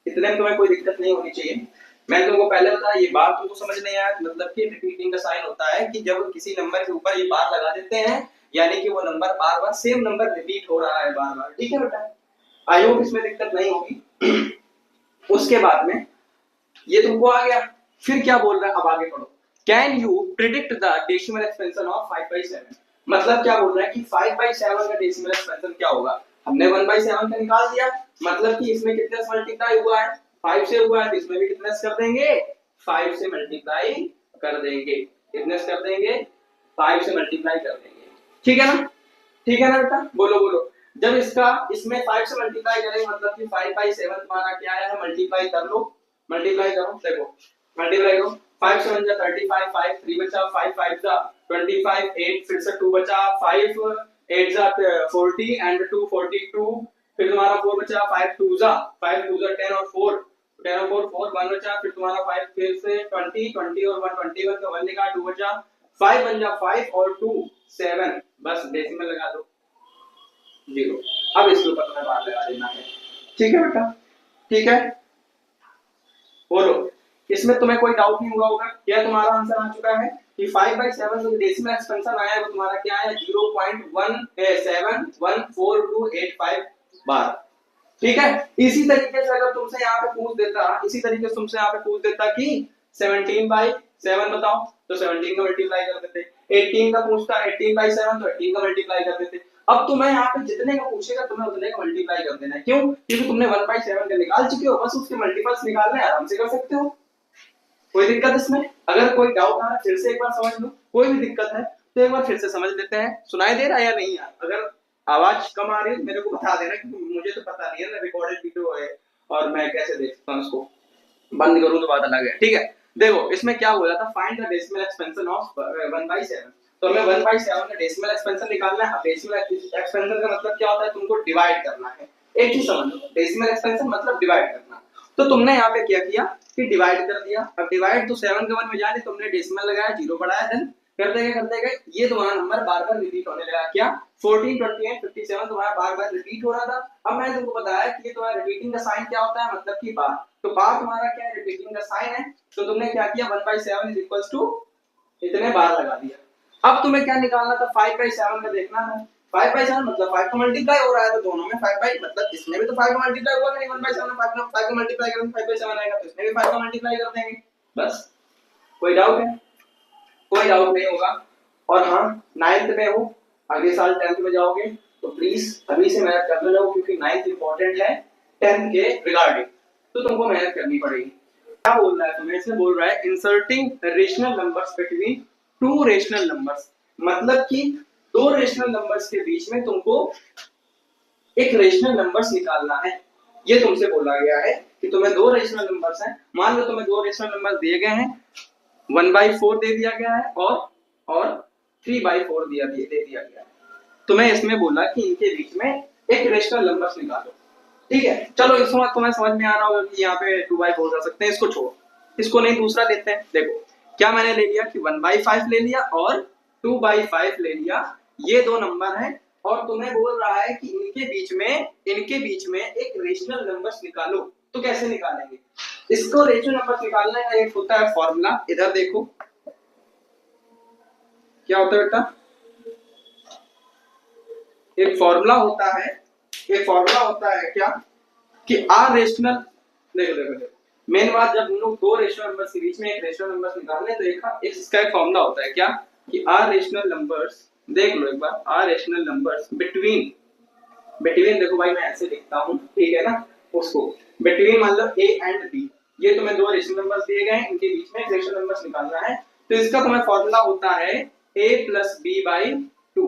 Speaker 1: इतने में तुम्हें कोई दिक्कत नहीं होनी चाहिए। मैं तुमको पहले बताया ये बार तुमको समझ नहीं आया, मतलब कि रिपीटिंग का साइन होता है कि जब किसी नंबर के ऊपर ये बार लगा देते हैं यानी कि वो नंबर बार बार सेम नंबर रिपीट हो रहा है बार बार, ठीक है बेटा। आई होप इसमें दिक्कत नहीं होगी। उसके बाद में ये तुमको आ गया, फिर क्या बोल रहा है अब आगे पढ़ो, can you predict the decimal expansion of 5/7। मतलब क्या बोल रहा है कि 5/7 का डेसिमल एक्सपेंशन क्या होगा। हमने 1/7 का निकाल दिया, मतलब कि इसमें कितने से मल्टीप्लाई हुआ है 5 से हुआ है, तो इसमें भी कितने से कर देंगे 5 से मल्टीप्लाई कर देंगे, कितने से कर देंगे 5 से मल्टीप्लाई कर देंगे, ठीक है ना, ठीक है ना बेटा, बोलो बोलो। जब इसका इसमें 5 से मल्टीप्लाई करेंगे मतलब कि 5/7 तुम्हारा क्या आया है, मल्टीप्लाई कर लो, मल्टीप्लाई करो, देखो मल्टीप्लाई करो, 5 से 1 जा 35, 5 3 बचा, 5 5 जा 25, 8 फिर से 2 बचा, 5 8 जा 40 एंड 2 42, फिर तुम्हारा 4 बचा, 5 2 जा 10 और 4 10 और 4 1 बचा, फिर तुम्हारा 5 फिर से 20 20 और 1 21 का 1 निकाल 2 बचा, 5 बन जा 5 और 2 7, बस डेसिमल लगा दो 0। अब इसके ऊपर तुम्हें बार लगा देना है, ठीक है बेटा, ठीक है, बोलो। इसमें तुम्हें कोई डाउट नहीं हुआ होगा, क्या तुम्हारा आंसर आ चुका है कि 5/7 जो डेसिमल एक्सपेंशन आया है वो तुम्हारा क्या है 0.1714285 बार, ठीक है। इसी तरीके से अगर तुमसे यहाँ पे पूछ देता, इसी तरीके से तुमसे यहाँ पे पूछ देता कि 17/7 बताओ, तो 17 का मल्टीप्लाई कर देते। 18 का पूछता 18 बाई 7 तो 18 का मल्टीप्लाई कर देते। अब तुम्हें यहाँ पे जितने का पूछेगा तुम्हें उतने का मल्टीप्लाई कर देना है। क्यों? क्योंकि तुमने 1 बाई 7 का निकाल चुके हो, बस उसके मल्टीपल्स निकालने आराम से कर सकते हो। कोई दिक्कत इसमें? अगर कोई डाउट आ रहा है फिर से एक बार समझ लो, कोई भी दिक्कत है तो एक बार फिर से समझ लेते हैं। सुनाई दे रहा है या नहीं यार? अगर आवाज कम आ रही है मेरे को बता देना, क्योंकि मुझे तो पता नहीं है ना रिकॉर्डेड वीडियो है और मैं कैसे देख सकता हूँ उसको। बंद करूँ तो बात अलग है। ठीक है, देखो इसमें क्या बोला था, find the decimal expansion of 1/7। तो हमें 1/7 का डेसिमल एक्सपेंशन निकालना है। डेसिमल एक्सपेंशन का मतलब क्या होता है, तुमको डिवाइड करना है। एक चीज समझ लो, डेसिमल एक्सपेंशन मतलब डिवाइड करना। तो तुमने यहाँ पे क्या किया कि डिवाइड कर दिया। अब डिवाइड तो 7 के 1 में जाने, तुमने डेसिमल लगाया, 0 बढ़ाया, देन करते गए ये तुम्हारा नंबर बार बार रिपीट होने लगा। क्या 14, 28, 57 तुम्हारा बार बार रिपीट हो रहा था। अब मैंने तुमको बताया कि ये तुम्हारा रिपीटिंग का साइन क्या होता है, मतलब कि बार। तो बार तुम्हारा क्या है, रिपीटिंग का साइन है। तो तुमने क्या किया, 1/7 इज इक्वल्स टू इतने बार लगा दिया। अब तुम्हें क्या निकालना था, 5/7 का देखना है। 5/7 मतलब 5 का मल्टीप्लाई हो रहा है, तो दोनों में 5 बाई मतलब इसमें भी तो 5 का मल्टीप्लाई हुआ नहीं। 1/7 में 5 का मल्टीप्लाई करेंगे 5/7 आएगा, तो इसमें भी 5 का मल्टीप्लाई कर देंगे। बस, कोई डाउट है? कोई डाउट नहीं होगा। और हाँ, 9th में हो, अगले साल 10th में जाओगे तो प्लीज अभी से मेहनत करने लगो, क्योंकि 9th इंपॉर्टेंट है 10th के रिगार्डिंग, तो तुमको मेहनत करनी पड़ेगी। क्या बोल रहा है तुम्हें? इसमें बोल रहा है inserting rational numbers between two rational numbers, मतलब कि दो रेशनल नंबर्स के बीच में तुमको एक रेशनल नंबर्स निकालना है। ये तुमसे बोला गया है कि तुम्हें दो रेशनल नंबर्स हैं। मान लो तुम्हें दो रेशनल नंबर्स दिए गए हैं, 1/4 दे दिया गया है और 3/4 दे दिया गया है। तुम्हें इसमें बोला कि इनके बीच में एक रेशनल नंबर्स निकालो। ठीक है, चलो इसमें तुम्हें समझ में आ रहा होगा कि यहाँ पे 2/4 कर सकते हैं, इसको छोड़ो, इसको नहीं दूसरा लेते हैं। देखो क्या मैंने ले लिया कि 1/5 ले लिया और 2/5 ले लिया, ये दो नंबर है। और तुम्हें बोल रहा है कि इनके बीच में एक रेशनल नंबर्स निकालो। तो कैसे निकालेंगे इसको? रेशनल नंबर्स निकालने का एक होता है फॉर्मूला, इधर देखो क्या होता है बेटा, एक फॉर्मूला होता है क्या कि आर रेशनल। देखो मेन बात, जब हम लोग दो रेशनल नंबर्स के बीच में एक रेशनल नंबर्स निकालने तो इसका एक फॉर्मूला होता है क्या कि आर रेशनल नंबर्स, देख लो एक बार, आर रेशनल नंबर्स बिटवीन देखो भाई मैं ऐसे लिखता हूँ, ठीक है ना, उसको बिटवीन मान लो ए एंड बी, ये तुम्हें दो रेशनल नंबर्स दिए गए हैं, इनके बीच में एक रेशनल नंबर्स निकालना है। तो इसका तुम्हें फॉर्मूला होता है a + b/2।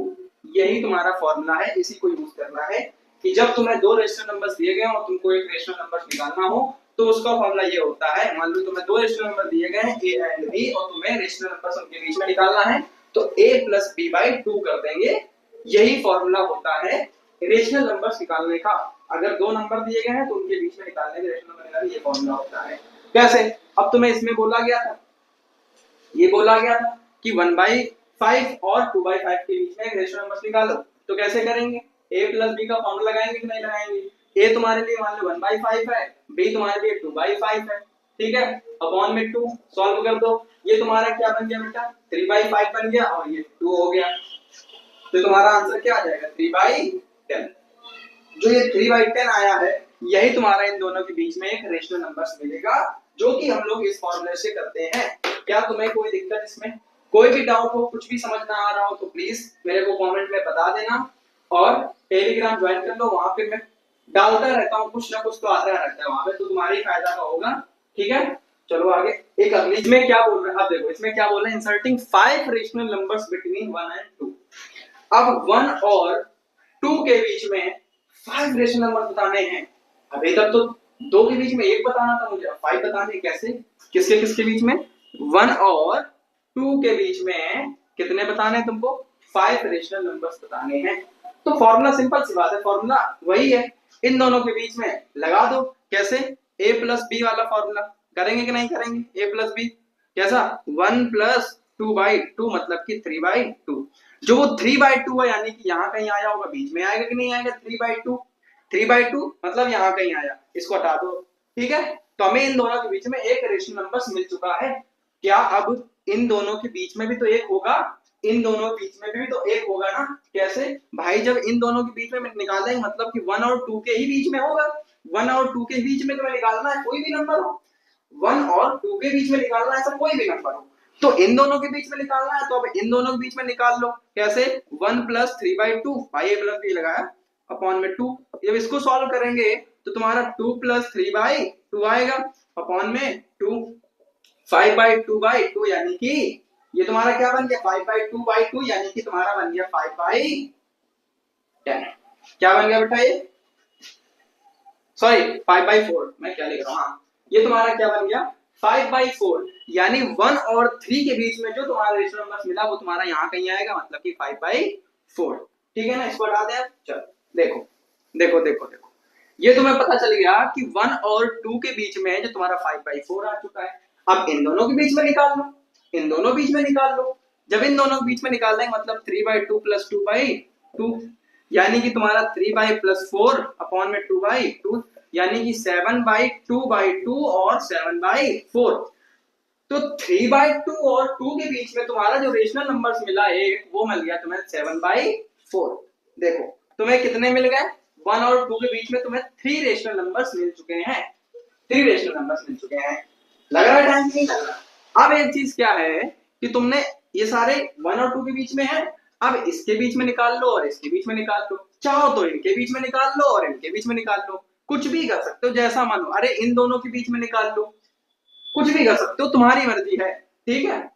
Speaker 1: यही तुम्हारा फॉर्मूला है, इसी को यूज करना है कि जब तुम्हें दो रेशनल नंबर्स दिए गए और तुमको एक रेशनल नंबर निकालना हो तो उसका फॉर्मूला ये होता है। मान लो तुम्हें दो रेशनल नंबर दिए गए हैं a एंड b और तुम्हें रेशनल नंबर्स उनके बीच में निकालना है, तो a + b/2 कर देंगे। यही फॉर्मूला होता है रेशनल नंबर्स निकालने का। अगर दो नंबर दिए गए हैं तो उनके बीच में निकालने के रेशनल नंबर निकालने, ये फॉर्मूला होता है। कैसे? अब तुम्हें इसमें बोला गया था कि 1/5 और 2/5 के बीच में एक रेशनल नंबर्स निकालो। तो कैसे करेंगे? a + b का फॉर्मूला लगाएंगे कि नहीं लगाएंगे? a तुम्हारे लिए मान लो 1/5 है, b तुम्हारे लिए 2/5 है, ठीक है, अपॉन में 2 सॉल्व कर दो। ये तुम्हारा क्या बन गया बेटा, 3/5 बन गया और ये 2 हो गया। तो तुम्हारा आंसर क्या आ जाएगा, 3/10। जो ये 3/10 आया है, यही तुम्हारा इन दोनों के बीच में एक रेशनल नंबर्स मिलेगा, जो कि हम लोग इस फॉर्मूले से करते हैं। क्या तुम्हें कोई दिक्कत इसमें? कोई भी डाउट हो, कुछ भी समझ ना आ रहा हो तो प्लीज मेरे को कमेंट में बता देना और टेलीग्राम ज्वाइन कर लो। वहां पे मैं डालता रहता हूँ, कुछ ना कुछ तो आता रहता है वहां पे, तो तुम्हारे ही फायदा का होगा। ठीक है, चलो आगे। एक अगली इसमें क्या बोल रहा है, अब देखो इसमें क्या बोल रहा है, inserting 5 rational numbers between 1 and 2। अब 1 और 2 के बीच में 5 रेशनल नंबर बताने हैं। अभी तक तो 2 के बीच में एक बताना था मुझे, 5 बताने कैसे? किसके किसके बीच में? 1 और 2 के बीच में कितने बताने हैं तुमको? 5 रेशनल नंबर्स बताने हैं। तो फॉर्मूला सिंपल सी बात है, फॉर्मूला वही है, इन दोनों के बीच में लगा दो। कैसे? a + b वाला फॉर्मूला करेंगे कि नहीं करेंगे? a + b कैसा? 1 + 2/2 मतलब कि 3/2। जो वो 3/2 है, यानी कि यहाँ कहीं आया होगा, बीच में आएगा कि नहीं आएगा? 3/2 मतलब यहाँ कहीं आया, इसको हटा दो। ठीक है, तो हमें इन दोनों के बीच में एक रेशनल नंबर्स मिल चुका है। क्या अब इन दोनों के बीच में भी तो एक होगा? इन दोनों के बीच में भी तो एक होगा ना? कैसे भाई? जब इन दोनों के बीच में निकालना है, मतलब कि 1 और 2 के ही बीच में होगा। 1 और 2 के बीच में तुम्हें निकालना है, कोई भी नंबर हो, 1 और 2 के बीच में निकालना है, ऐसा कोई भी नंबर हो। तो इन दोनों के बीच में निकालना है, तो अब इन दोनों के बीच में निकाल लो। कैसे? 1 प्लस 3/2 भाई ए प्लस बी लगाया अपॉन में 2। जब इसको सॉल्व करेंगे तो तुम्हारा 2 प्लस 3/2 आएगा अपॉन में 2। 5/2/2 यानी कि ये तुम्हारा क्या बन गया? 5/2/2 यानी कि तुम्हारा बन गया 5/10। क्या बन गया बेटा? ये सॉरी 5/4, मैं क्या लिख रहा हूँ, हाँ ये तुम्हारा क्या बन गया? 5/4 यानी 1 और 3 के बीच में जो तुम्हारा रेशनल नंबर मिला वो तुम्हारा यहाँ कहीं आएगा, मतलब कि 5/4। ठीक है ना? इसको हटा दें। चलो देखो देखो देखो देखो, ये तुम्हें पता चल गया कि 1 और 2 के बीच में जो तुम्हारा 5/4 आ चुका है। अब इन दोनों के बीच में निकाल लो, इन दोनों बीच में निकाल लो। जब इन दोनों के बीच में निकाल देंगे मतलब 3/2 प्लस 2/2 यानी कि तुम्हारा 3 प्लस 4 अपॉन में 2/2 यानी कि 7/2/2 और 7/4। तो 3/2 और 2 के बीच में तुम्हारा जो रेशनल नंबर्स मिला एक, वो मिल गया तुम्हें 7/4। देखो तुम्हें कितने मिल गए? 1 और 2 के बीच में तुम्हें 3 रेशनल नंबर्स मिल चुके हैं, 3 रेशनल नंबर्स मिल चुके हैं। लग रहा है टाइम? नहीं लग रहा। अब एक चीज क्या है कि तुमने ये सारे 1 और 2 के बीच में है, अब इसके बीच में निकाल लो और इसके बीच में निकाल लो, चाहो तो इनके बीच में निकाल लो और इनके बीच में निकाल लो, कुछ भी कर सकते हो जैसा मानो। अरे इन दोनों के बीच में निकाल लो, कुछ भी कर सकते हो, तुम्हारी मर्जी है। ठीक है?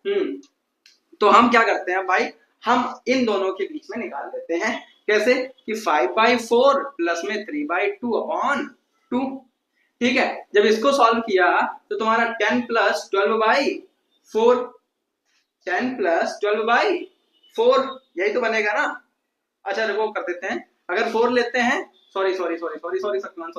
Speaker 1: तो हम क्या करते हैं भाई, हम इन दोनों के बीच में निकाल लेते हैं। कैसे? कि 5/4 प्लस में 3/2 अपॉन 2। ठीक है? जब इसको सॉल्व किया तो तुम्हारा 10 प्लस 12/4, 10 प्लस 12/4 यही तो बनेगा ना। अच्छा देखो कर देते हैं, अगर 4 लेते हैं, sorry sorry sorry sorry sorry सत्यमान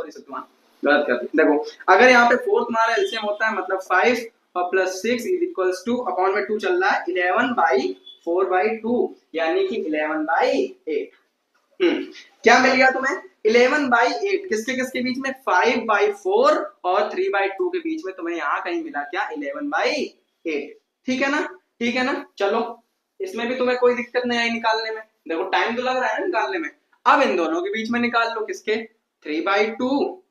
Speaker 1: गलत कर दिया। देखो अगर यहाँ पे 4 तुम्हारा एलसीएम होता है मतलब 5 और plus 6 is equals two upon में 2 चल रहा है 11/4/2 यानी कि 11/8। क्या मिल गया तुम्हें? 11/8 किसके किसके बीच में? 5/4 और 3/2 के बीच में तुम्हें यहाँ कहीं मिला क्या? 11/8। ठीक है ना? ठीक है ना? चलो इसमें भी तुम्हें कोई दिक्कत नहीं आई निकालने में। देखो टाइम तो लग रहा है ना निकालने में। अब इन दोनों के बीच में निकाल लो, किसके? 3/2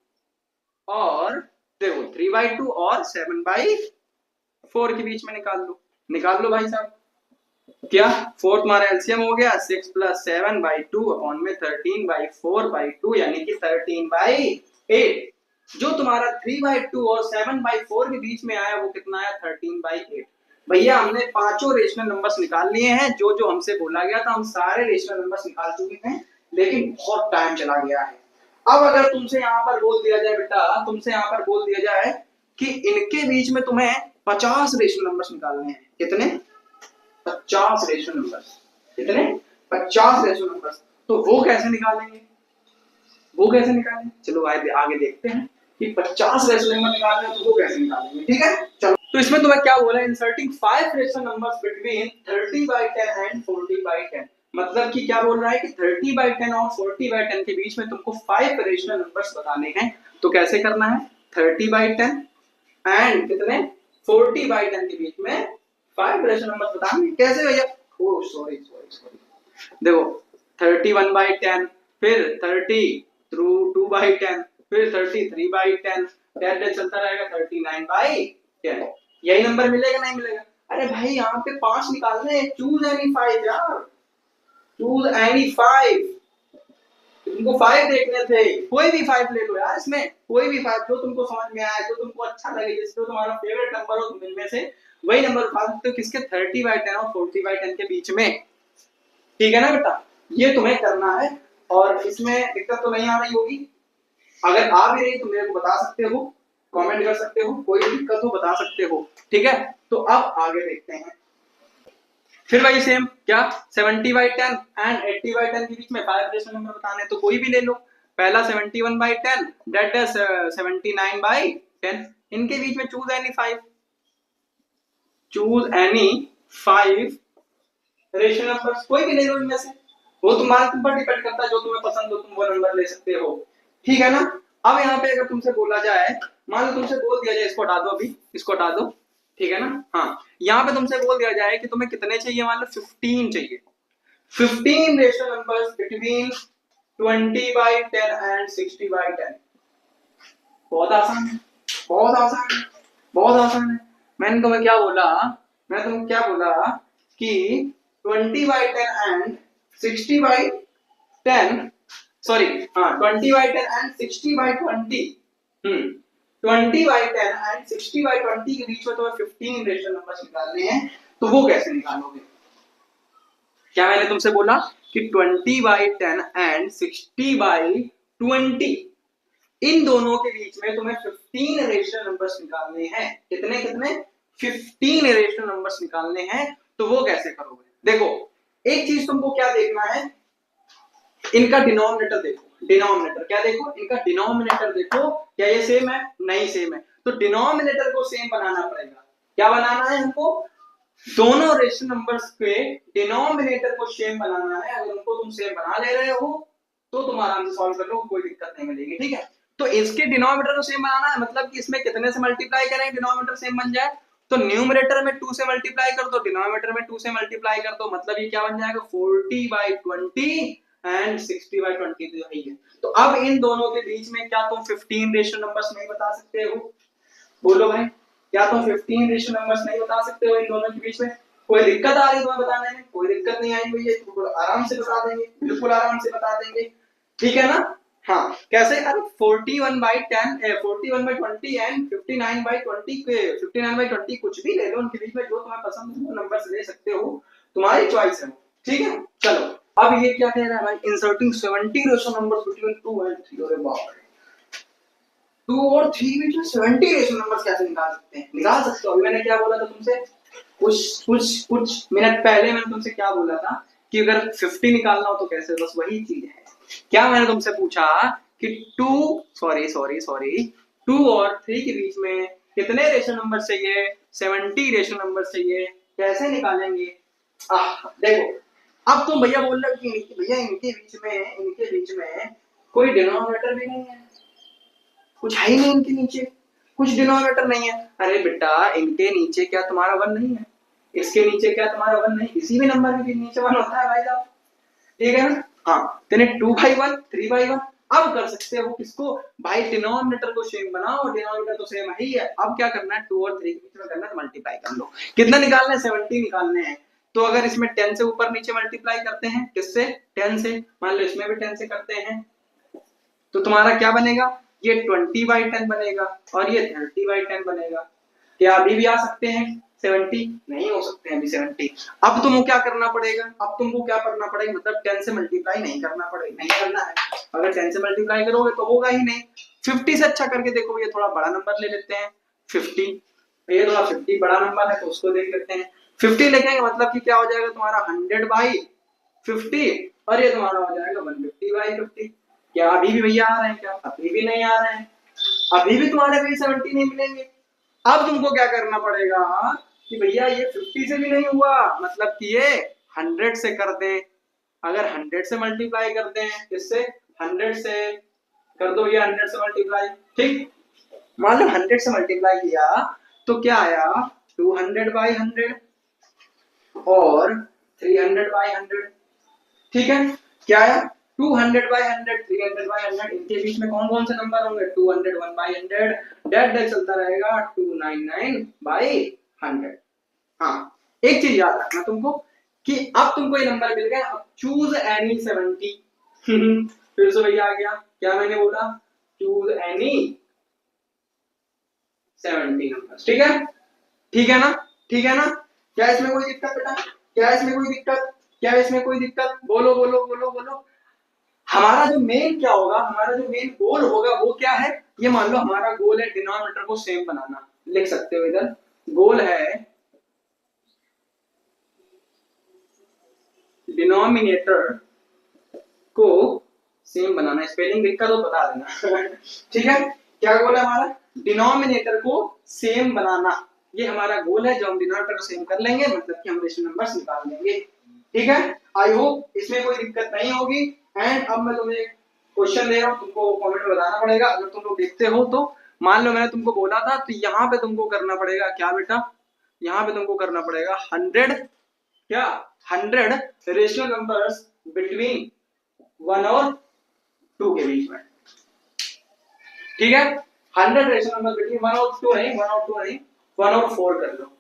Speaker 1: और देखो 3/2 और 7/4 के बीच में निकाल लो भाई साहब। क्या 4 तुम्हारा एलसीएम हो गया 6 प्लस 7/2 अपॉन में 13/4/2 यानी कि 13/8। जो तुम्हारा 3/2 और 7/4 के बीच में आया वो कितना आया? 13/8। भैया हमने पांचों रेशनल नंबर्स निकाल लिए हैं, जो जो हमसे बोला गया था हम सारे रेशनल नंबर्स निकाल चुके हैं, लेकिन बहुत टाइम चला गया है। अब अगर तुमसे यहाँ पर बोल दिया जाए बेटा, तुमसे यहाँ पर बोल दिया जाए कि इनके बीच में तुम्हें 50 रेशनल नंबर्स निकालने हैं। कितने? 50 रेशनल नंबर्स। कितने? 50 रेशनल नंबर्स। तो वो कैसे निकालेंगे? वो कैसे निकालेंगे? चलो आगे देखते हैं कि 50 रेशनल नंबर निकालने हैं तो वो कैसे निकालेंगे। ठीक है? चलो तो इसमें तुम्हें क्या बोला है? Inserting 5 rational numbers between 30/10 and 40/10। मतलब कि क्या बोल रहा है कि 30/10 और 40/10 के बीच में तुमको 5 रेशनल नंबर्स बताने हैं। तो कैसे करना है? 30/10 एंड कितने? 40/10 के बीच में 5 रेशनल नंबर्स बताने। कैसे भैया? ओ सॉरी सॉरी सॉरी, देखो 31/10 फिर 32/10 फिर 33/10 चलता रहेगा 39/10। यही नंबर मिलेगा नहीं मिलेगा? अरे भाई यहाँ पे 5 निकालने हैं, चूज एनी 5 यार, चूज एनी 5। तुमको 5 देखने थे, कोई भी 5 ले लो यार, इसमें कोई भी 5 जो तुमको समझ में आया, जो तुमको अच्छा लगे, जिसको तुम्हारा फेवरेट नंबर हो तुम इनमें से वही नंबर उठा सकते हो। किसके? 30/10 और 40/10 के बीच में। ठीक है ना बेटा? ये तुम्हें करना है और इसमें दिक्कत तो नहीं आ रही होगी। अगर आ भी रही तो मेरे को बता सकते हो, कमेंट कर सकते हो, कोई दिक्कत हो बता सकते हो। ठीक है? तो अब आगे देखते हैं। फिर वही सेम, क्या 70/10 एंड 80/10 के बीच में 5 रेशनल नंबर बताने, तो कोई भी ले लो। पहला 71/10 दैट इज 79/10। इनके बीच में choose any 5, choose any 5 rational numbers, कोई भी ले लो इनमें से। वो तुम्हारे तुम पर डिपेंड करता है, जो तुम्हें पसंद हो तुम वो नंबर ले सकते हो। ठीक है ना? अब यहाँ पे अगर तुमसे बोला जाए, मान लो तुमसे बोल दिया जाए, इसको हटा दो, अभी इसको हटा दो। ठीक है ना? हाँ, यहाँ पे तुमसे बोल दिया जाए कि तुम्हें कितने चाहिए, मान लो 15 चाहिए। 15 रेशनल नंबर्स बिटवीन 20/10 एंड 60/10। बहुत आसान है, बहुत आसान है, बहुत आसान है। मैंने तुम्हें क्या बोला मैं तुमको क्या बोला कि 20/10 एंड 60/10, सॉरी हाँ 20/10 एंड 60/20, 20/10 एंड 60/20 के बीच में तुम्हें 15 रेशनल नंबर्स निकालने हैं, तो वो कैसे निकालोगे? क्या मैंने तुमसे बोला कि 20/10 एंड 60/20 इन दोनों के बीच में तुम्हें 15 रेशनल नंबर्स निकालने हैं। कितने कितने? 15 रेशनल नंबर्स निकालने हैं। तो वो कैसे करोगे? देखो एक चीज तुमको क्या देखना है, इनका डिनोमिनेटर देखो। डिनोमिनेटर क्या देखो? इनका डिनोमिनेटर देखो, क्या ये सेम है? नहीं सेम है। तो डिनोमिनेटर को सेम बनाना पड़ेगा। क्या बनाना है हमको? दोनों रेशनल नंबर्स के डिनोमिनेटर को सेम बनाना है। अगर उनको तुम सेम बना ले रहे हो तो तुम आराम से सॉल्व कर लो, कोई दिक्कत नहीं मिलेगी। ठीक है, तो इसके डिनोमिनेटर को सेम बनाना है, मतलब कि इसमें कितने से मल्टीप्लाई करें डिनोमिनेटर सेम बन जाए? तो न्यूमरेटर में 2 से मल्टीप्लाई कर दो, डिनोमिनेटर में 2 से मल्टीप्लाई कर दो, मतलब ये क्या बन जाएगा? 40/20 एंड 60/20 तो यही है। तो अब इन दोनों के बीच में क्या तुम 15 रेशनल नंबर्स नहीं बता सकते हो? बोलो भाई, क्या तुम 15 रेशनल नंबर्स नहीं बता सकते हो इन दोनों के बीच में? कोई दिक्कत आ रही है तुम्हें बताने में? कोई दिक्कत नहीं आई भैया, बिल्कुल आराम से बता देंगे, बिल्कुल आराम से बता देंगे। ठीक है ना? हाँ कैसे? अरे 41/10 41/20 एंड 59/20 के 59/20 कुछ भी ले लो, उनके बीच में जो तुम्हें पसंद है वो नंबर्स ले सकते हो, तुम्हारी चॉइस है। ठीक है, चलो अब ये क्या कह रहा है भाई? Inserting 70 rational numbers between 2 and 3। अरे बाप रे, 2 और 3 बीच में 70 रेशनल नंबर्स कैसे निकाल सकते हैं? निकाल सकते हो। अभी मैंने क्या बोला था तुमसे? कुछ मिनट पहले मैंने तुमसे क्या बोला था कि अगर 50 निकालना हो तो कैसे? बस वही चीज है। क्या मैंने तुमसे पूछा कि 2 और 3 के बीच में कितने रेशनल नंबर चाहिए? 70 रेशनल नंबर चाहिए। कैसे निकालेंगे? देखो अब तुम भैया बोल रहे हो कि भैया इनके बीच में कोई डिनोमिनेटर भी नहीं है, कुछ है ही नहीं इनके नीचे, कुछ डिनोमिनेटर नहीं है। अरे बेटा इनके नीचे क्या तुम्हारा 1 नहीं है? इसके नीचे क्या तुम्हारा 1 नहीं? किसी भी नंबर के नीचे 1 होता है भाई साहब। ठीक है ना? हाँ, तेने 2/1 3/1 अब कर सकते हो किसको? भाई डिनोमिनेटर को सेम बनाओ, डिनोमिनेटर तो सेम ही है। अब क्या करना है? 2 और 3 के बीच में करना है, मल्टीप्लाई कर लो। कितना निकालना है? 70 निकालने हैं। तो अगर इसमें 10 से ऊपर नीचे मल्टीप्लाई करते हैं, किससे? 10 से। मान लो इसमें भी 10 से करते हैं, तो तुम्हारा क्या बनेगा? ये 20/10 बनेगा और ये 30/10 बनेगा। क्या अभी भी आ सकते हैं 70? नहीं हो सकते हैं अभी 70। अब तुमको क्या करना पड़ेगा? अब तुमको क्या करना पड़ेगा? मतलब 10 से मल्टीप्लाई नहीं करना पड़ेगा, नहीं करना है। अगर 10 से मल्टीप्लाई करोगे तो होगा ही नहीं। 50 से अच्छा करके देखो, ये थोड़ा बड़ा नंबर ले लेते हैं 50। ये थोड़ा 50 बड़ा नंबर है तो उसको देख लेते हैं। 50 लिखेंगे मतलब कि क्या हो जाएगा तुम्हारा? 100/50 और ये तुम्हारा हो जाएगा 150/50। क्या अभी भी भैया आ रहे हैं? क्या अभी भी नहीं आ रहे हैं? अभी भी तुम्हारे भी 70 नहीं मिलेंगे। अब तुमको क्या करना पड़ेगा कि भैया ये 50 से भी नहीं हुआ, मतलब कि ये 100 से कर दे। अगर 100 से मल्टीप्लाई करते हैं, किससे? 100 से कर दो, ये 100 से मल्टीप्लाई। ठीक, मान लो 100 से मल्टीप्लाई किया तो क्या आया? 200/100 और 300/100। ठीक है, क्या आया? 200/100 300/100। इनके बीच में कौन कौन से नंबर होंगे? 201/100, डेट चलता रहेगा 299/100। हाँ, एक चीज याद रखना तुमको कि अब तुमको ये नंबर मिल गए, अब चूज एनी 70। फिर से भैया आ गया, क्या मैंने बोला? Choose any 70 number. ठीक है, ठीक है ना? ठीक है ना? क्या इसमें कोई दिक्कत बेटा? क्या इसमें कोई दिक्कत? क्या इसमें कोई दिक्कत? बोलो बोलो बोलो बोलो। हमारा जो मेन क्या होगा? हमारा जो मेन गोल होगा वो क्या है? ये मान लो हमारा गोल है डिनोमिनेटर को सेम बनाना। लिख सकते हो इधर, गोल है डिनोमिनेटर को सेम बनाना। स्पेलिंग लिखकर तो बता देना। ठीक है, क्या गोल है हमारा? डिनोमिनेटर को सेम बनाना। ये हमारा गोल है। जो हम डिनोमिनेटर को सेम कर लेंगे मतलब कि हम रेशनल नंबर्स निकाल लेंगे। ठीक है, आई होप इसमें कोई दिक्कत नहीं होगी। एंड अब मैं तुम्हें क्वेश्चन दे रहा हूँ, तुमको कमेंट में बताना पड़ेगा। अगर तुम लोग देखते हो तो मान लो मैंने तुमको बोला था, तो यहाँ पे तुमको करना पड़ेगा क्या बेटा? यहाँ पे तुमको करना पड़ेगा 100 क्या 100 रेशनल नंबर्स बिटवीन 1 और 2 के बीच में। ठीक है, 100 रेशनल नंबर बिटवीन 1 और 2 नहीं, 1 और 2 नहीं, 1 और 4 कर लो।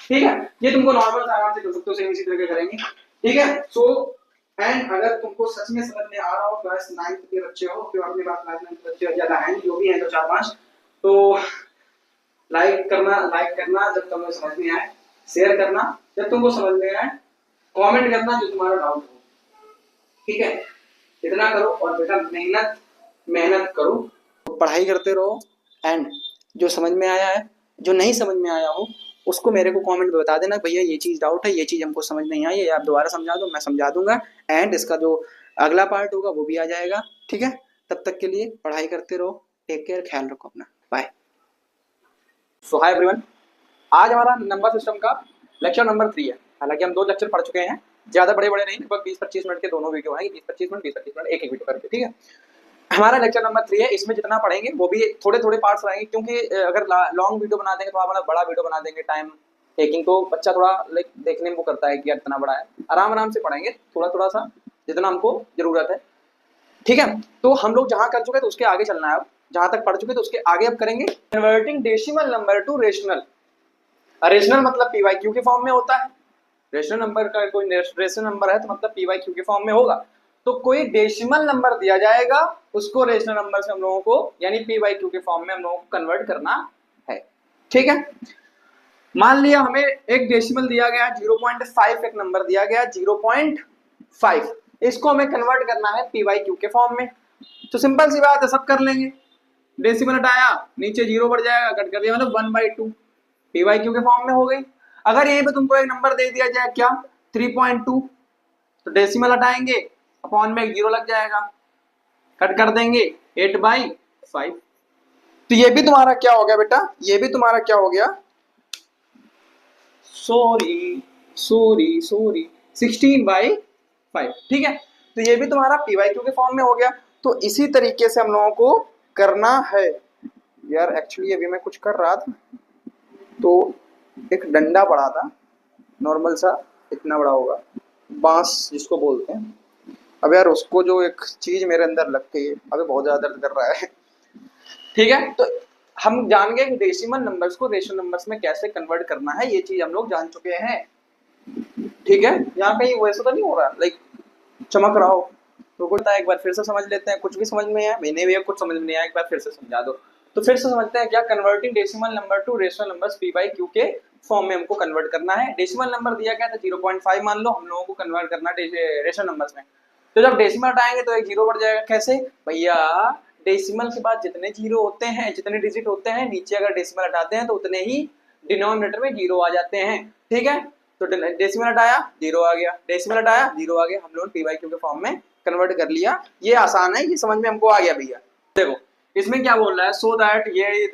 Speaker 1: ठीक है, ये तुमको नॉर्मल आराम से कर सकते हो, सेम इसी तरह करेंगे। ठीक है, सो एंड अगर तुमको सच में समझ में आ रहा हो, क्लास 9 के बच्चे हो, फिर अपने पास क्लास 9 के बच्चे ज्यादा हैं, जो भी हैं तो 4-5, तो लाइक करना जब तुम्हें समझ में आए, शेयर करना जब तुमको समझ में आए, कमेंट करना जो तुम्हारा डाउट हो। ठीक है, इतना करो और बेटा मेहनत करो, पढ़ाई करते रहो, एंड जो समझ में आया है, जो नहीं समझ में आया हो उसको मेरे को कमेंट में बता देना, भैया ये चीज डाउट है, ये चीज हमको समझ नहीं आई है, आप दोबारा समझा दो, मैं समझा दूंगा, एंड इसका जो अगला पार्ट होगा वो भी आ जाएगा। ठीक है, तब तक के लिए पढ़ाई करते रहो, टेक केयर, ख्याल रखो अपना, बाय। सो हाय एवरीवन, आज हमारा नंबर सिस्टम का लेक्चर नंबर 3 है। हालांकि हम 2 लेक्चर पढ़ चुके हैं, ज्यादा बड़े नहीं, लगभग 20-25 मिनट के दोनों वीडियो हैं, 20-25 मिनट एक वीडियो करके। ठीक है, हमारा लेक्चर नंबर 3 है, इसमें जितना पढ़ेंगे वो भी थोड़े पार्ट्स रहेंगे, क्योंकि अगर लॉन्ग वीडियो बना देंगे, थोड़ा मतलब बड़ा वीडियो बना देंगे टाइम टेकिंग, तो बच्चा थोड़ा लाइक देखने में वो करता है कि यार इतना बड़ा है। आराम से पढ़ेंगे, थोड़ा सा जितना हमको जरूरत है। ठीक है, तो हम लोग जहां कर चुके तो उसके आगे चलना है, अब जहां तक पढ़ चुके तो उसके आगे अब करेंगे। Converting decimal number to rational. Rational मतलब पीवाईक्यू के फॉर्म में होता है, रेशनल नंबर का कोई रेशनल नंबर है तो मतलब पीवाईक्यू के फॉर्म में होगा। तो कोई डेसिमल नंबर दिया जाएगा, उसको रेशनल नंबर से हम लोगों को यानी पीवाईक्यू के फॉर्म में हम लोगों को कन्वर्ट करना है। ठीक है, मान लिया हमें एक डेसिमल दिया गया 0.5, एक नंबर दिया गया 0.5, इसको हमें कन्वर्ट करना है पीवाईक्यू के फॉर्म में। तो सिंपल सी बात है, सब कर लेंगे। डेसिमल हटाया, नीचे 0 बढ़ जाएगा, कट कर दिया, मतलब 1/2 पीवाईक्यू के फॉर्म में हो गई। अगर यहीं पे तुमको एक नंबर दे दिया जाए क्या 3.2, तो डेसिमल हटाएंगे, अपॉन में एक 0 लग जाएगा, कट कर देंगे 8/5। तो ये भी तुम्हारा क्या हो गया बेटा, ये भी तुम्हारा क्या हो गया, सॉरी 16/5। ठीक है, तो ये भी तुम्हारा पीवाईक्यू के फॉर्म में हो गया। तो इसी तरीके से हम लोगों को करना है यार। एक्चुअली अभी मैं कुछ कर रहा था तो एक डंडा पड़ा था, नॉर्मल सा, इतना बड़ा होगा, बांस जिसको बोलते हैं। अब यार उसको जो एक चीज मेरे अंदर लग गई है, अभी बहुत ज्यादा दर्द कर रहा है। ठीक है, तो हम जान गए कि डेसिमल नंबर्स को रेशनल नंबर्स में कैसे कन्वर्ट करना है, ये चीज हम लोग जान चुके हैं। ठीक है, यहाँ कहीं वैसा तो नहीं हो रहा लाइक चमक रहा हो, तो कुछ एक बार फिर से समझ लेते हैं। कुछ भी समझ में आया, मैंने भी कुछ समझ में नहीं आया, एक बार फिर से समझा दो। तो फिर से समझते हैं क्या, converting decimal number to rational numbers p q के फॉर्म में हमको कन्वर्ट करना है। डेसिमल नंबर दिया गया था 0.5 मान लो, हम लोगों को कन्वर्ट करना है रेशनल नंबर्स में। तो जब डेसिमल हटाएंगे तो एक 0 बढ़ जाएगा। कैसे भैया, डेसिमल के बाद जितने जीरो होते हैं, जितने डिजिट होते हैं, नीचे अगर डेसिमल हटाते हैं तो उतने ही डिनोमिनेटर में 0 आ जाते हैं। ठीक है, तो डेसिमल हटाया 0 आ गया, डेसिमल हटाया 0 आ गया, हम लोग पी/क्यू के फॉर्म में कन्वर्ट कर लिया। ये आसान है, ये समझ में हमको आ गया भैया। देखो इसमें क्या बोल रहा है, सो दैट ये is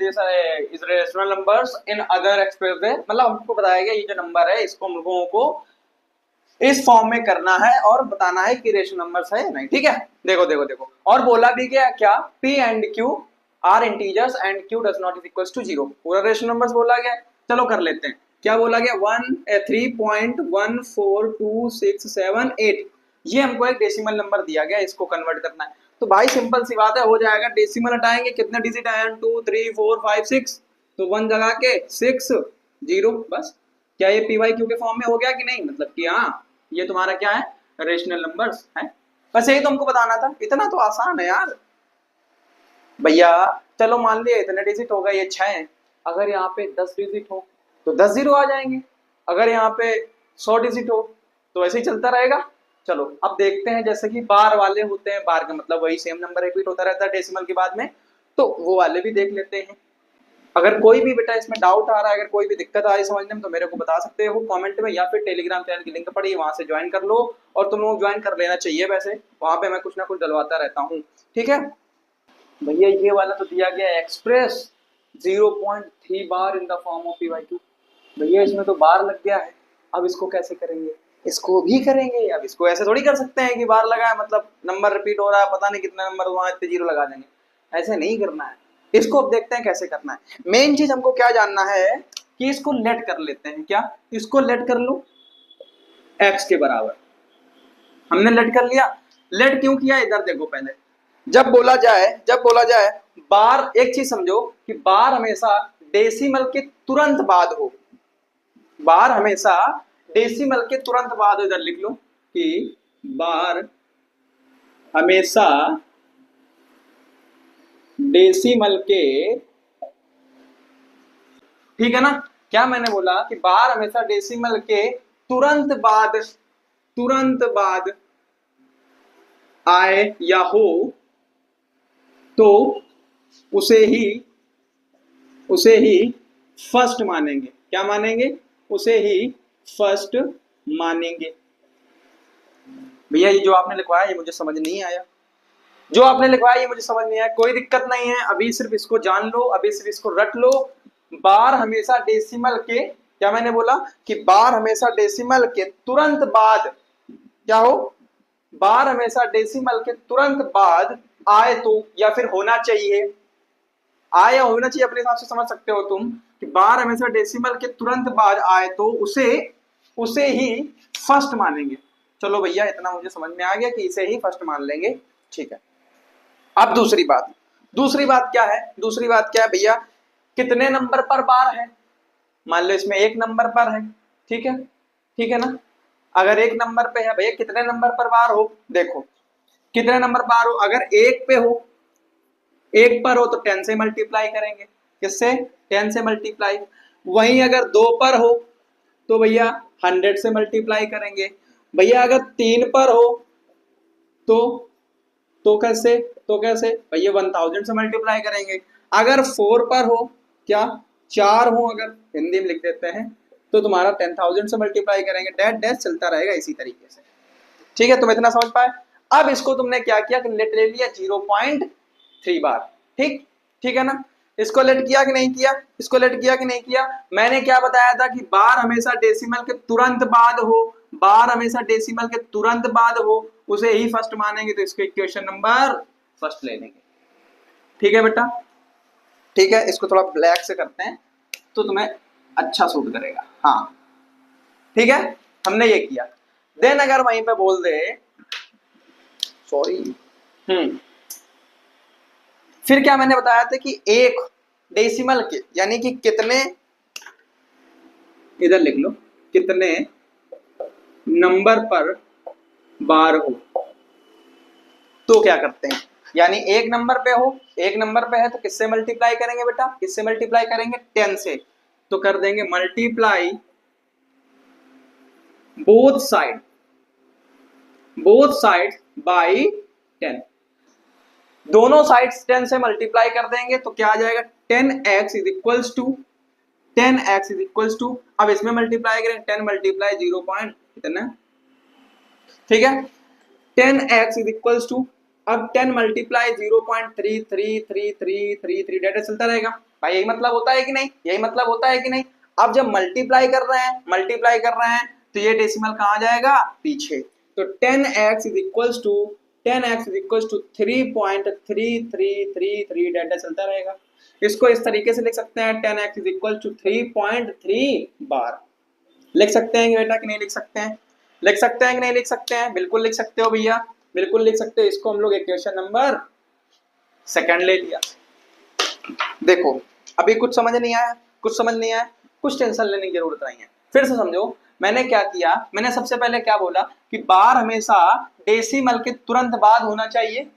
Speaker 1: rational numbers in other express, मतलब हमको बताया गया ये जो नंबर है इसको हम लोगों को इस फॉर्म में करना है और बताना है कि रेशनल नंबर्स है या नहीं। ठीक है, देखो और बोला भी क्या P and Q are integers and Q does not is equals to 0, पूरा रेशनल नंबर्स बोला गया। चलो कर लेते हैं, क्या बोला गया 3.14267 ये हमको एक डेसिमल नंबर दिया गया, इसको कन्वर्ट करना है। तो भाई सिंपल सी बात है, हो जाएगा। डेसिमल हटाएंगे, कितने डिजिट आए 2 3 4 5 6, तो 1 लगा के 6 0, बस। क्या ये पी/क्यू के फॉर्म में हो गया कि नहीं, मतलब कि हाँ ये तुम्हारा क्या है, रेशनल नंबर्स है। बस यही तुमको बताना था, इतना तो आसान है यार भैया। चलो मान लिया इतने डिजिट हो गए, ये 6 है। अगर यहाँ पे 10 डिजिट हो तो 10 0 आ जाएंगे, अगर यहाँ पे 100 डिजिट हो तो ऐसे ही चलता रहेगा। चलो अब देखते हैं, जैसे कि बार वाले होते हैं, बार का मतलब वही सेम नंबर रिपीट होता रहता है डेसिमल के बाद में, तो वो वाले भी देख लेते हैं। अगर कोई भी बेटा इसमें डाउट आ रहा है, अगर कोई भी दिक्कत आ रही समझने में, तो मेरे को बता सकते हो कमेंट में, या फिर टेलीग्राम चैनल की लिंक पड़ी है, वहां से ज्वाइन कर लो। और तुम लोग ज्वाइन कर लेना चाहिए, वैसे वहां पे मैं कुछ ना कुछ डलवाता रहता हूँ। ठीक है भैया, ये वाला तो दिया गया express 0.3 bar in the form of p q. भैया इसमें तो बार लग गया है, अब इसको कैसे करेंगे, इसको भी करेंगे। अब इसको ऐसे थोड़ी कर सकते हैं कि बार लगा है मतलब नंबर रिपीट हो रहा है, पता नहीं कितने नंबर वहां इतने 0 लगा देंगे, ऐसे नहीं करना है। इसको अब देखते हैं कैसे करना है। मेन चीज हमको क्या जानना है कि इसको लेट कर लेते हैं, क्या इसको लेट कर लो x के बराबर। हमने लेट कर लिया। लेट क्यों किया, इधर देखो पहले, जब बोला जाए बार, एक चीज समझो कि बार हमेशा डेसिमल के तुरंत बाद हो। बार हमेशा डेसिमल के तुरंत बाद, इधर लिख लो कि बार हमेशा डेसिमल के, ठीक है ना। क्या मैंने बोला कि बार हमेशा डेसिमल के तुरंत बाद आए या हो तो उसे ही फर्स्ट मानेंगे। क्या मानेंगे? उसे ही फर्स्ट मानेंगे। भैया ये जो आपने लिखवाया ये मुझे समझ नहीं आया, जो आपने लिखवाया ये मुझे समझ नहीं आया। कोई दिक्कत नहीं है, अभी सिर्फ इसको जान लो, अभी सिर्फ इसको रट लो। बार हमेशा डेसिमल के, क्या मैंने बोला कि बार हमेशा डेसिमल के तुरंत बाद क्या हो, बार हमेशा डेसिमल के तुरंत बाद आए तो, या फिर होना चाहिए, आए या होना चाहिए अपने हिसाब से समझ सकते हो तुम, कि बार हमेशा डेसिमल के तुरंत बाद आए तो उसे ही फर्स्ट मानेंगे। चलो भैया इतना मुझे समझ में आ गया कि इसे ही फर्स्ट मान लेंगे, ठीक है। अब दूसरी बात क्या है? दूसरी बात क्या है भैया? कितने नंबर पर बार है? मान लो इसमें एक नंबर पर है, ठीक है, ठीक है ना। अगर एक नंबर पे है भैया, कितने नंबर पर बार हो, देखो कितने नंबर बार हो। अगर एक पे हो, एक पर हो तो 10 से मल्टीप्लाई करेंगे। किससे? 10 से मल्टीप्लाई। वहीं अगर दो पर हो तो भैया 100 से मल्टीप्लाई करेंगे। भैया अगर 3 पर हो तो कैसे? भैया 1000 से मल्टीप्लाई करेंगे। अगर 4 पर हो, क्या 4 हो, अगर हिंदी में लिख देते हैं तो तुम्हारा 10,000 से मल्टीप्लाई करेंगे। डैश डैश चलता रहेगा इसी तरीके से, ठीक है। तुम इतना समझ पाए। अब इसको तुमने क्या किया कि लेट ले लिया 0.3 बार, ठीक, ठीक है ना। इसको लेट किया कि नहीं किया? इसको लेट किया कि नहीं किया? मैंने क्या बताया था कि बार हमेशा डेसिमल के तुरंत बाद हो, बार हमेशा डेसिमल के तुरंत बाद हो, उसे ही फर्स्ट मानेंगे। तो इसको इक्वेशन नंबर फर्स्ट ले लेंगे, ठीक है बेटा, ठीक है। इसको थोड़ा ब्लैक से करते हैं तो तुम्हें अच्छा सूट करेगा, हाँ, ठीक है। हमने ये किया। देन अगर वहीं पे बोल दे, सॉरी, फिर क्या मैंने बताया था कि एक डेसिमल के, यानी कि कितने, इधर लिख लो, कितने नंबर पर बार हो तो क्या करते हैं। यानी एक नंबर पे हो, एक नंबर पे है तो किससे मल्टीप्लाई करेंगे बेटा? किससे मल्टीप्लाई करेंगे? 10 से। तो कर देंगे मल्टीप्लाई बोथ साइड बाई 10। दोनों साइड्स 10 से मल्टीप्लाई कर देंगे तो क्या आ जाएगा? 10x इज इक्वल्स टू, अब इसमें मल्टीप्लाई करें, 10 मल्टीप्लाई 0 पॉइंट कितना, ठीक है। 10x इज इक्वल्स टू, अब 10 मल्टीप्लाई 0.333333 डाटा चलता रहेगा। भाई यही मतलब होता है कि नहीं? यही मतलब होता है कि नहीं? अब जब मल्टीप्लाई कर रहे हैं तो ये डेसिमल कहाँ जाएगा? पीछे। तो 10x is equals to 3.3333 data चलता रहेगा। इसको इस तरीके से लिख सकते हैं, 10x इज इक्वल टू 3.3 बार। लिख सकते हैं बेटा कि नहीं लिख सकते हैं? लिख सकते हैं कि नहीं लिख सकते हैं? बिल्कुल लिख सकते हो भैया, बिल्कुल लिख सकते हो। इसको हम लोग इक्वेशन नंबर सेकंड ले लिया। देखो अभी कुछ समझ नहीं आया, कुछ टेंशन लेने की जरूरत नहीं है। फिर से समझो मैंने क्या किया। मैंने सबसे पहले क्या बोला कि बार हमेशा डेसिमल के तुरंत बाद होना चाहिए।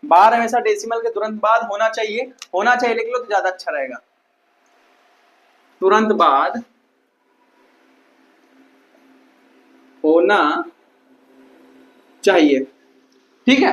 Speaker 1: बार हमेशा डेसिमल के तुरंत बाद होना चाहिए लिख लो तो ज्यादा अच्छा रहेगा। तुरंत बाद होना चाहिए, ठीक है।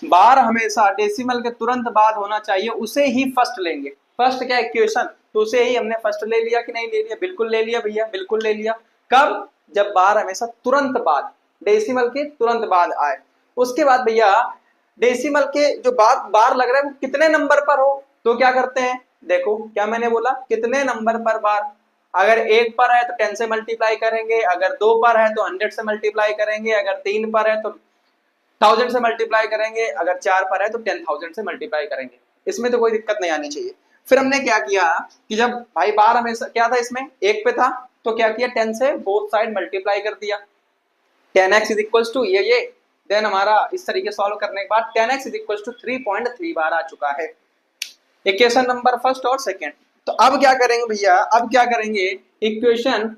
Speaker 1: बार हमेशा डेसिमल के तुरंत बाद होना चाहिए, उसे ही फर्स्ट लेंगे। फर्स्ट क्या इक्वेशन, तो उसे ही हमने फर्स्ट ले लिया कि नहीं ले लिया? बिल्कुल ले लिया भैया, बिल्कुल ले लिया। कब? जब बार हमेशा तुरंत बाद, डेसिमल के तुरंत बाद आए। उसके बाद भैया डेसिमल के जो बार लग रहा है वो कितने नंबर पर हो तो क्या करते हैं? देखो क्या मैंने बोला, कितने नंबर पर बार। अगर एक पर है तो 10 से मल्टीप्लाई करेंगे, अगर 2 पर है तो 100 से मल्टीप्लाई करेंगे, अगर 3 पर है तो 1000 से मल्टीप्लाई करेंगे, अगर 4 पर है तो 10,000 से मल्टीप्लाई करेंगे। इसमें तो कोई दिक्कत नहीं आनी चाहिए। फिर हमने क्या किया कि जब भाई बार हमेशा क्या था, इसमें एक पे था तो क्या किया, 10 से बोथ साइड मल्टीप्लाई कर दिया। 10x इज इक्वल टू ये देन हमारा इस तरीके सॉल्व करने के बाद 10x इज इक्वल टू 3.3 बार आ चुका है इक्वेशन नंबर फर्स्ट और सेकेंड। तो अब क्या करेंगे भैया, अब क्या करेंगे इक्वेशन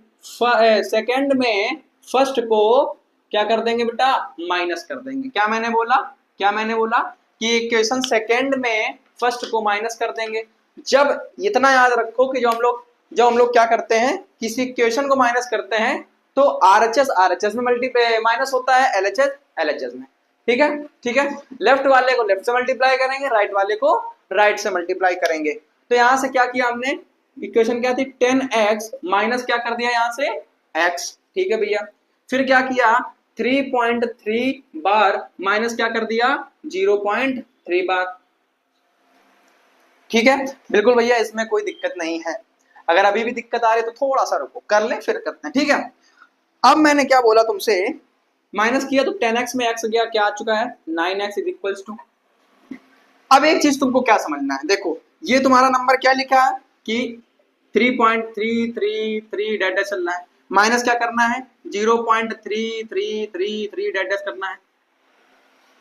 Speaker 1: सेकंड में फर्स्ट को क्या कर देंगे बेटा, माइनस कर देंगे। क्या मैंने बोला कि इक्वेशन सेकंड में फर्स्ट को माइनस कर देंगे। जब इतना याद रखो कि जब हम लोग क्या करते हैं, किसी इक्वेशन को माइनस करते हैं तो आरएचएस में मल्टीप्लाई माइनस होता है, एलएचएस में। ठीक है। लेफ्ट वाले को लेफ्ट से मल्टीप्लाई करेंगे, राइट वाले को राइट से मल्टीप्लाई करेंगे। तो यहां से क्या किया हमने, इक्वेशन क्या थी 10x माइनस क्या कर दिया यहां से x। ठीक है भैया। फिर क्या किया 3.3 बार माइनस क्या कर दिया 0.3 बार। ठीक है बिल्कुल भैया, इसमें कोई दिक्कत नहीं है। अगर अभी भी दिक्कत आ रही है तो थोड़ा सा रुको, कर ले फिर करते हैं। ठीक है। अब मैंने क्या बोला तुमसे, माइनस किया तो 10x में x गया, क्या आ चुका है 9x इज इक्वल्स टू। अब एक चीज तुमको क्या समझना है, देखो ये तुम्हारा नंबर क्या लिखा है कि 3.333 डेट चल रहा है, माइनस क्या करना है 0.3333 डेट करना है।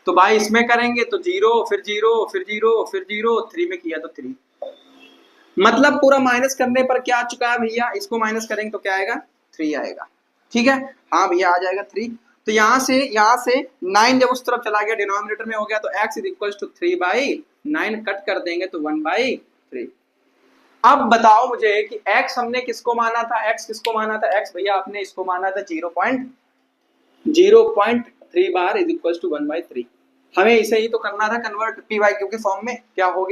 Speaker 1: तो भाई इसमें करेंगे तो 0 फिर 0 फिर 0 फिर 0, 3 में किया तो 3, मतलब पूरा माइनस करने पर क्या आ चुका है भैया, इसको माइनस करेंगे तो क्या आएगा 3 आएगा। ठीक है, हाँ भैया आ जाएगा 3। तो यहाँ से 9 जब उस तरफ चला गया डिनोमिनेटर में हो गया तो x is equal to 3/9 cut कर देंगे तो 1/3। अब बताओ मुझे कि x हमने किसको माना था, x भैया आपने इसको माना था 0.3 बार इज इक्वल टू 1/3। हमें इसे ही तो करना था कन्वर्ट पी वाई क्यू के फॉर्म में। क्या हो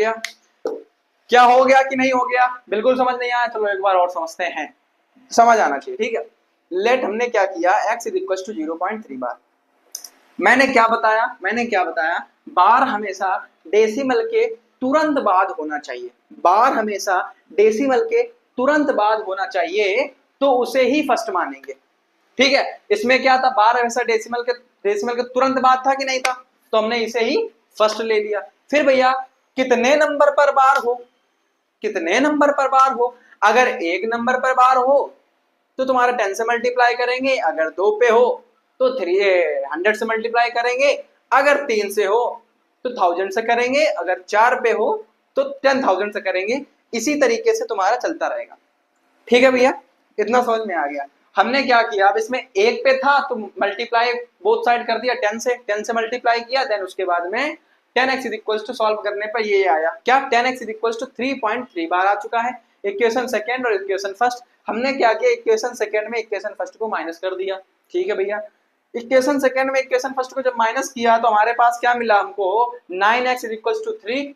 Speaker 1: गया कि नहीं हो गया, बिल्कुल समझ नहीं आया, चलो एक बार और समझते हैं, समझ आना चाहिए। ठीक है, लेट हमने क्या किया x इज इक्वल टू 0.3 बार। मैंने क्या बताया बार हमेशा डेसिमल के तुरंत बाद होना चाहिए, तो उसे ही फर्स्ट मानेंगे। ठीक है, इसमें क्या था, बार हमेशा डेसिमल के तुरंत बाद था कि नहीं था, तो हमने इसे ही फर्स्ट ले लिया। फिर भैया कितने नंबर पर बार हो, अगर एक नंबर पर बार हो तो तुम्हारा 10 से मल्टीप्लाई करेंगे, अगर 2 पे हो तो 100 से मल्टीप्लाई करेंगे, अगर 3 से हो तो 1000 से करेंगे, अगर 4 पे हो तो 10,000 से करेंगे। इसी तरीके से तुम्हारा चलता रहेगा। ठीक है भैया, इतना समझ में आ गया। हमने क्या किया, अब इसमें एक पे था तो मल्टीप्लाई बोथ साइड कर दिया 10 से मल्टीप्लाई किया, देन उसके बाद में 10x is equals to solve करने पर ये आया क्या, 10x इज इक्वल्स टू 3.3 बार आ चुका है। इक्वेशन सेकंड और इक्वेशन फर्स्ट, हमने क्या किया इक्वेशन सेकंड में इक्वेशन फर्स्ट को माइनस कर दिया। ठीक है भैया, इक्वेशन सेकंड में इक्वेशन फर्स्ट को जब माइनस किया तो हमारे पास क्या मिला हमको 9x is equals to 3,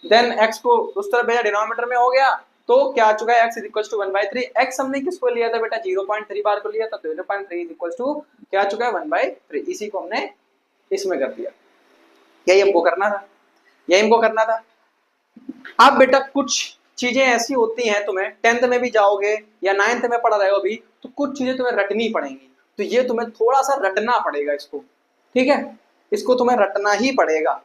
Speaker 1: then x को उस तरफ भेजा डिनोमिनेटर में हो गया तो क्या आ चुका है x is equals to 1/3। x हमने किसको लिया था बेटा 0.3 बार को लिया था, तो 0.3 इज इक्वल्स टू क्या आ चुका है 1/3। इसी को हमने इसमें कर दिया, यही हमको करना था। अब बेटा कुछ चीजें ऐसी होती हैं, तुम्हें 10th में भी जाओगे या 9th में पढ़ रहे हो अभी, तो कुछ चीजें तुम्हें रटनी पड़ेंगी, तो ये तुम्हें थोड़ा सा रटना पड़ेगा इसको। ठीक है, इसको तुम्हें रटना ही पड़ेगा।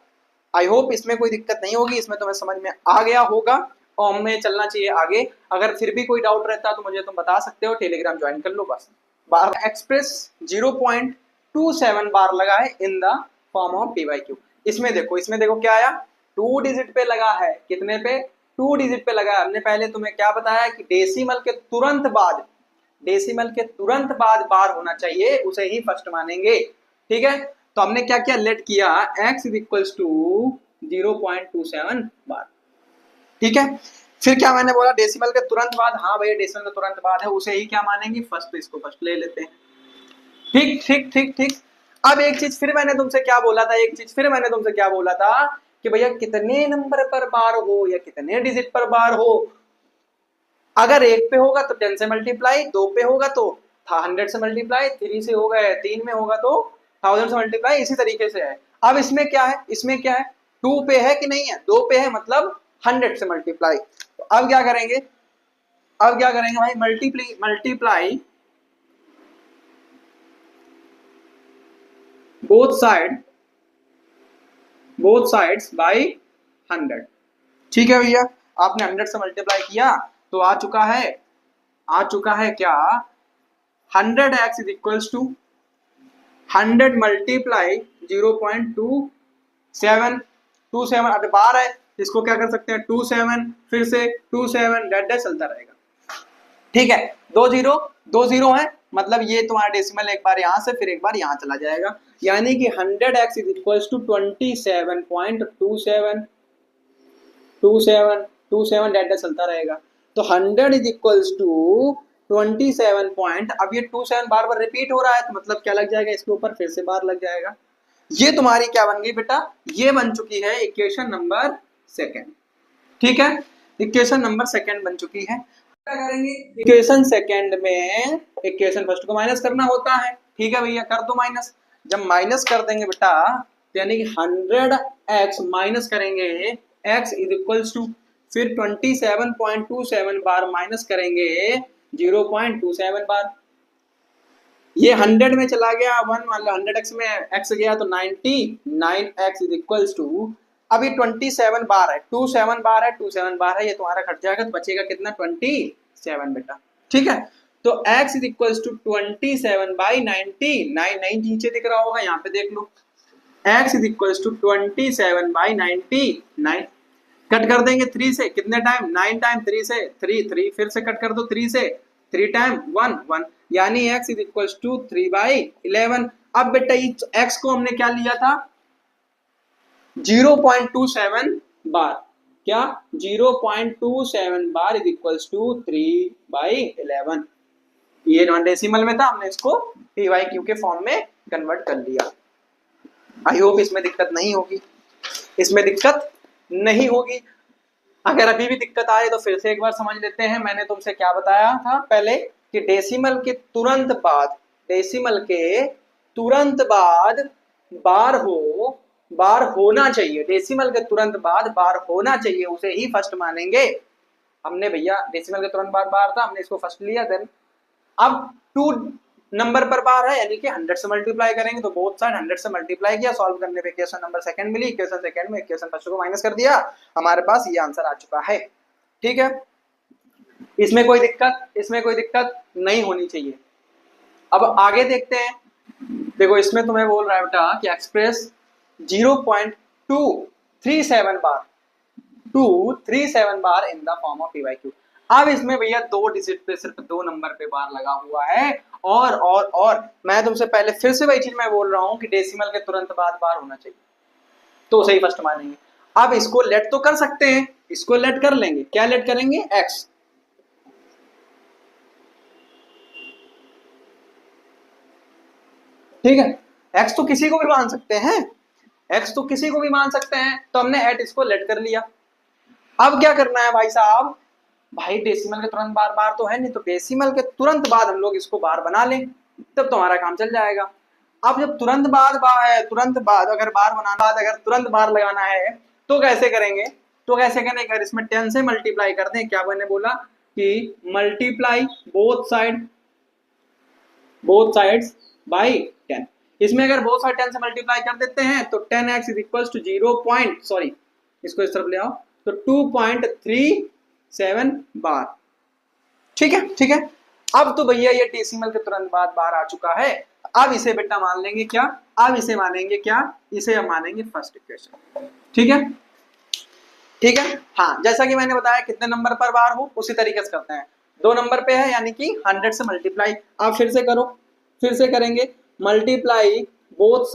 Speaker 1: आई होप इसमें कोई दिक्कत नहीं होगी, इसमें तुम्हें समझ में आ गया होगा और हमें चलना चाहिए आगे। अगर फिर भी कोई डाउट रहता है तो मुझे तुम बता सकते हो, टेलीग्राम ज्वाइन कर लो बस। बार एक्सप्रेस 0.27 बार लगा है इन द फॉर्म ऑफ PYQ। इसमें देखो क्या आया, 2 डिजिट पे लगा है, कितने पे 2 डिजिट पे लगा है। हमने पहले तुम्हें क्या बताया कि डेसिमल के तुरंत बाद बार होना चाहिए, उसे ही फर्स्ट मानेंगे। ठीक है, तो हमने क्या किया, लेट किया x इज इक्वल्स टू 0.27 बार। ठीक है, फिर क्या मैंने बोला डेसिमल के तुरंत बाद, हाँ भैया डेसिमल के तुरंत बाद है, उसे ही क्या मानेंगे फर्स्ट, तो इसको फर्स्ट ले लेते हैं। ठीक। अब एक चीज फिर मैंने तुमसे क्या बोला था कि भैया कितने नंबर पर बार हो या कितने डिजिट पर बार हो, अगर 1 पे होगा तो 10 से मल्टीप्लाई, 2 पे होगा तो 100 से मल्टीप्लाई, 3 से होगा 3 में होगा तो 1000 से मल्टीप्लाई, इसी तरीके से है। अब इसमें क्या है 2 पे है कि नहीं है, 2 पे है मतलब 100 से मल्टीप्लाई। तो अब क्या करेंगे भाई, मल्टीप्लाई बोथ साइड्स बाय 100। ठीक है भैया, आपने 100 से मल्टीप्लाई किया तो आ चुका है क्या 100x is equals to 100 multiply 0.27 अब बार है, इसको क्या कर सकते हैं 27, फिर से 27 डेट चलता रहेगा। ठीक है, दो जीरो है, मतलब ये तुम्हारा डेसिमल एक बार यहाँ से फिर एक बार यहाँ चला जाएगा, यानी कि 100x is equal to 27.27 data चलता रहेगा। तो 100 इज इक्वल टू 27 पॉइंट, अब ये 27 बार बार रिपीट हो रहा है, तो मतलब क्या लग जाएगा इसके ऊपर, फिर से बार लग जाएगा। ये तुम्हारी क्या बन गई बेटा, ये बन चुकी है इक्वेशन नंबर सेकेंड। ठीक है, इक्वेशन नंबर सेकेंड बन चुकी है। क्या करेंगे, इक्वेशन सेकेंड में इक्वेशन फर्स्ट को माइनस करना होता है। ठीक है भैया, कर दो माइनस। जब माइनस कर देंगे बेटा, तो यानी कि 100x माइनस करेंगे x इज इक्वल टू, फिर 27.27 बार माइनस करेंगे 0.27 बार। ये 100 में चला गया 1, मान लो 100x में x गया तो 99x इज इक्वल टू, अभी 27 बार है, 27 बार है, 27 बार है, ये तुम्हारा कट जाएगा तो बचेगा कितना, 27 बेटा। ठीक है, तो x is equal to 27 by 90, 9 नीचे दिख रहा होगा, यहाँ पे देख लो, x is equal to 27 by 99, cut कर देंगे 3 से, कितने टाइम, 9 टाइम, 3 से 3, फिर से कट कर दो 3 से, 3 टाइम 1, यानी x is equal to 3 by 11। अब बेटा x को हमने क्या लिया था, 0.27 बार, क्या 0.27 बार इज इक्वल टू 3 बाई 11। ये नॉन डेसिमल में था, हमने इसको पी वाई क्यू के फॉर्म में कन्वर्ट कर लिया। आई होप इसमें दिक्कत नहीं होगी, इसमें दिक्कत नहीं होगी। अगर अभी भी दिक्कत आए तो फिर से एक बार समझ लेते हैं। मैंने तुमसे क्या बताया था पहले कि डेसिमल के तुरंत बाद, डेसिमल के तुरंत बाद बार होना चाहिए, डेसिमल के तुरंत बाद बार होना चाहिए, उसे ही फर्स्ट मानेंगे। हमने भैया डेसिमल के तुरंत बाद बार था, हमने इसको फर्स्ट लिया। देन अब 2 नंबर पर बार है, यानी कि 100 से मल्टीप्लाई करेंगे, तो बोथ साइड 100 से मल्टीप्लाई किया, सॉल्व करने पे इक्वेशन नंबर सेकंड मिली, इक्वेशन सेकंड में इक्वेशन फर्स्ट को माइनस कर दिया, हमारे पास ये आंसर आ चुका है। ठीक है, इसमें कोई दिक्कत नहीं होनी चाहिए। अब आगे देखते हैं। देखो इसमें तुम्हें बोल रहा है बेटा कि express 0.237 bar in the form of PYQ. अब इसमें भैया 2 डिजिट पे सिर्फ 2 नंबर पे बार लगा हुआ है, और मैं तुमसे पहले फिर से वही चीज मैं बोल रहा हूं कि डेसिमल के तुरंत बाद बार होना चाहिए, तो उसे ही फर्स्ट मानेंगे। अब इसको लेट तो कर सकते हैं, इसको लेट कर लेंगे, क्या लेट करेंगे, x। ठीक है, x तो किसी को भी मान सकते हैं, x तो किसी को भी मान सकते हैं, तो हमने एट इसको लेट कर लिया। अब क्या करना है भाई साहब, भाई डेसिमल के तुरंत बार तो है नहीं, तो डेसिमल के तुरंत बाद हम लोग इसको बार बना लें, तब तुम्हारा काम चल जाएगा। अब जब तुरंत बाद अगर बार बनाना, अगर तुरंत बार लगाना है तो कैसे करेंगे, अगर इसमें 10 से मल्टीप्लाई कर दें, क्या मैंने बोला कि मल्टीप्लाई बोथ साइड्स बाई 10। इसमें अगर बोथ साइड 10 से मल्टीप्लाई कर देते हैं तो 10x इज इक्वल टू इसको इस तरफ ले आओ, तो 2.37 बार। ठीक है, अब तो भैया ये डेसिमल के तुरंत बाद बार आ चुका है। अब इसे बेटा मान लेंगे क्या, इसे हम मानेंगे फर्स्ट इक्वेशन। ठीक है, हाँ, जैसा कि मैंने बताया कितने नंबर पर बार हो उसी तरीके से करते हैं। 2 नंबर पे है, यानी कि 100 से मल्टीप्लाई। आप फिर से करेंगे, मल्टीप्लाई बोथ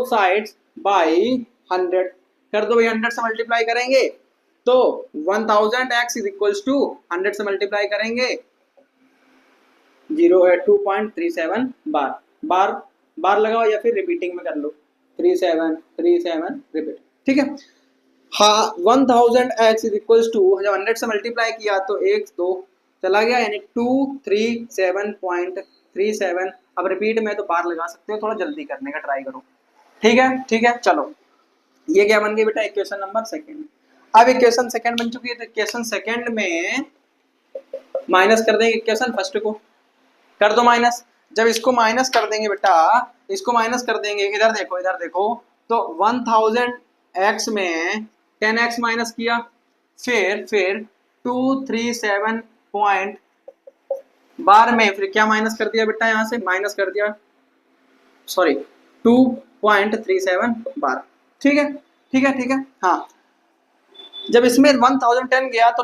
Speaker 1: साइड्स बाई 100 कर दो भैया। 100 से मल्टीप्लाई करेंगे तो 1000x इज इक्वल टू 100 से मल्टीप्लाई करेंगे 2.37 बार लगाओ, या फिर रिपीटिंग में कर लो 37 रिपीट। ठीक है, हाँ, 1000x इज इक्वल टू, जब 100 से मल्टीप्लाई किया तो 1 2 चला गया, यानी 237.37। अब रिपीट में तो बार लगा सकते हो, थोड़ा जल्दी करने का ट्राई करो। ठीक है, चलो, ये क्या बन गई बेटा, इक्वेशन नंबर सेकेंड। अब इक्वेशन सेकेंड बन चुकी है, तो इक्वेशन सेकेंड में माइनस कर देंगे इक्वेशन फर्स्ट को, कर दो माइनस। जब इसको माइनस कर देंगे बेटा, इधर देखो, तो 1000x में 10x माइनस किया, फिर 237 पॉइंट बार में फिर क्या माइनस कर दिया बेटा, यहां से माइनस कर दिया 2.37 बार। ठीक है, हाँ, जब इसमें 1010 गया तो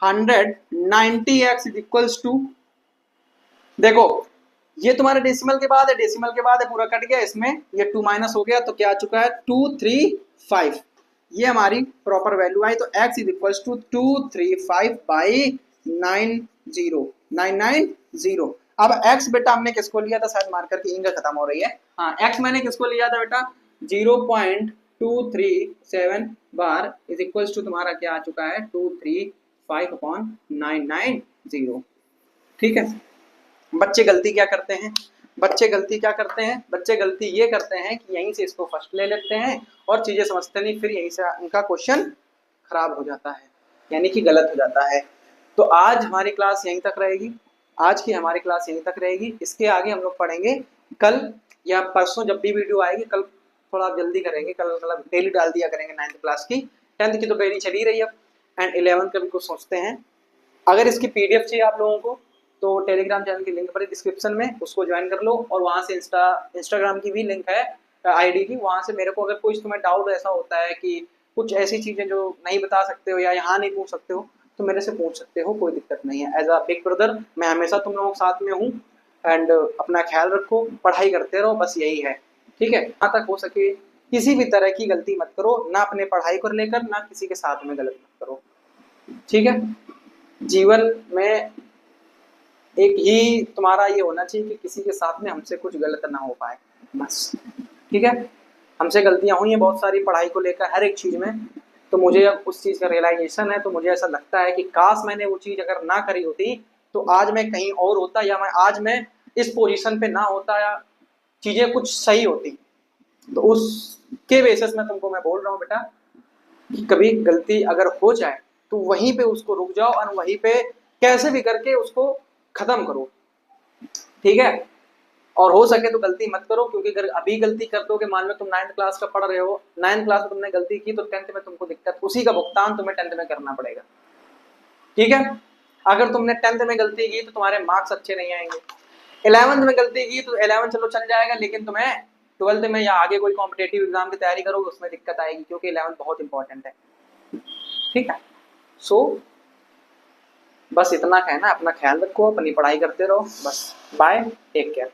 Speaker 1: 190x इज इक्वल्स टू, देखो ये तुम्हारे डेसिमल के बाद है, डेसिमल के बाद है, पूरा कट गया, इसमें ये 2 माइनस हो गया तो क्या आ चुका है 235, ये हमारी प्रॉपर वैल्यू आई। तो x is equals to 235 by 990। अब x बेटा हमने किसको लिया था, शायद मार्कर की इंक खत्म हो रही है, हाँ x मैंने किसको लिया था बेटा 0.237 बार इज इक्वल्स टू तुम्हारा क्या आ चुका है 235/990। ठीक है, बच्चे गलती क्या करते हैं, बच्चे गलती ये करते हैं कि यहीं से इसको फर्स्ट ले लेते हैं और चीजें समझते नहीं, फिर यहीं से उनका क्वेश्चन खराब हो जाता है, यानी कि गलत हो जाता है। तो आज हमारी क्लास यहीं तक रहेगी, आज की हमारी क्लास यहीं तक रहेगी। इसके आगे हम लोग पढ़ेंगे कल या परसों, जब भी वीडियो आएगी, कल थोड़ा जल्दी करेंगे, कल मतलब डेली डाल दिया करेंगे 9th क्लास की, 10th की तो डेली चली रही है अब, एंड 11th का भी कुछ सोचते हैं। अगर इसकी PDF चाहिए आप लोगों को तो टेलीग्राम चैनल की लिंक पड़ी डिस्क्रिप्शन में, उसको ज्वाइन कर लो, और वहाँ से इंस्टाग्राम की भी लिंक है ID की, वहाँ से मेरे को अगर कुछ तुम्हें डाउट ऐसा होता है कि कुछ ऐसी चीज़ें जो नहीं बता सकते हो या यहाँ नहीं पूछ सकते हो तो मेरे से पूछ सकते हो, कोई दिक्कत नहीं है। एज अ बिग ब्रदर मैं हमेशा तुम लोगों के साथ में हूँ, एंड अपना ख्याल रखो, पढ़ाई करते रहो, बस यही है। ठीक है, जहाँ तक हो सके किसी भी तरह की गलती मत करो, ना अपने पढ़ाई को लेकर ना किसी के साथ में गलत मत करो। ठीक है, जीवन में एक ही तुम्हारा ये होना चाहिए कि किसी के साथ में हमसे कुछ गलत ना हो पाए, बस। ठीक है, हमसे गलतियां हुई हैं बहुत सारी पढ़ाई को लेकर, हर एक चीज़ में, तो मुझे अब उस चीज़ का रियलाइजेशन है, तो मुझे ऐसा लगता है कि काश मैंने वो चीज़ अगर ना करी होती तो आज मैं कहीं और होता, या आज मैं इस पोजीशन पे ना होता, या चीज़ें कुछ सही होती। तो उसके बेसिस में तुमको मैं बोल रहा हूँ बेटा कि कभी गलती अगर हो जाए तो वहीं पे उसको रुक जाओ और वहीं पे कैसे भी करके उसको खत्म करो। ठीक है, और हो सके तो गलती मत करो, क्योंकि अगर अभी गलती कर दोगे, मान लो तुम 9th क्लास का पढ़ रहे हो, 9th क्लास में तुमने गलती की तो 10th में तुमको दिक्कत, उसी का भुगतान तुम्हें 10th में करना पड़ेगा। ठीक है, अगर तुमने 10th में गलती की तो तुम्हारे मार्क्स अच्छे नहीं आएंगे, 11th में गलती की तो 11th चलो चल जाएगा, लेकिन तुम्हें 12th में या आगे कोई कॉम्पिटेटिव एग्जाम की तैयारी करोगे उसमें दिक्कत आएगी, क्योंकि 11th बहुत इंपॉर्टेंट है। ठीक है, सो बस इतना कहना, अपना ख्याल रखो, अपनी पढ़ाई करते रहो, बस। Bye, take care.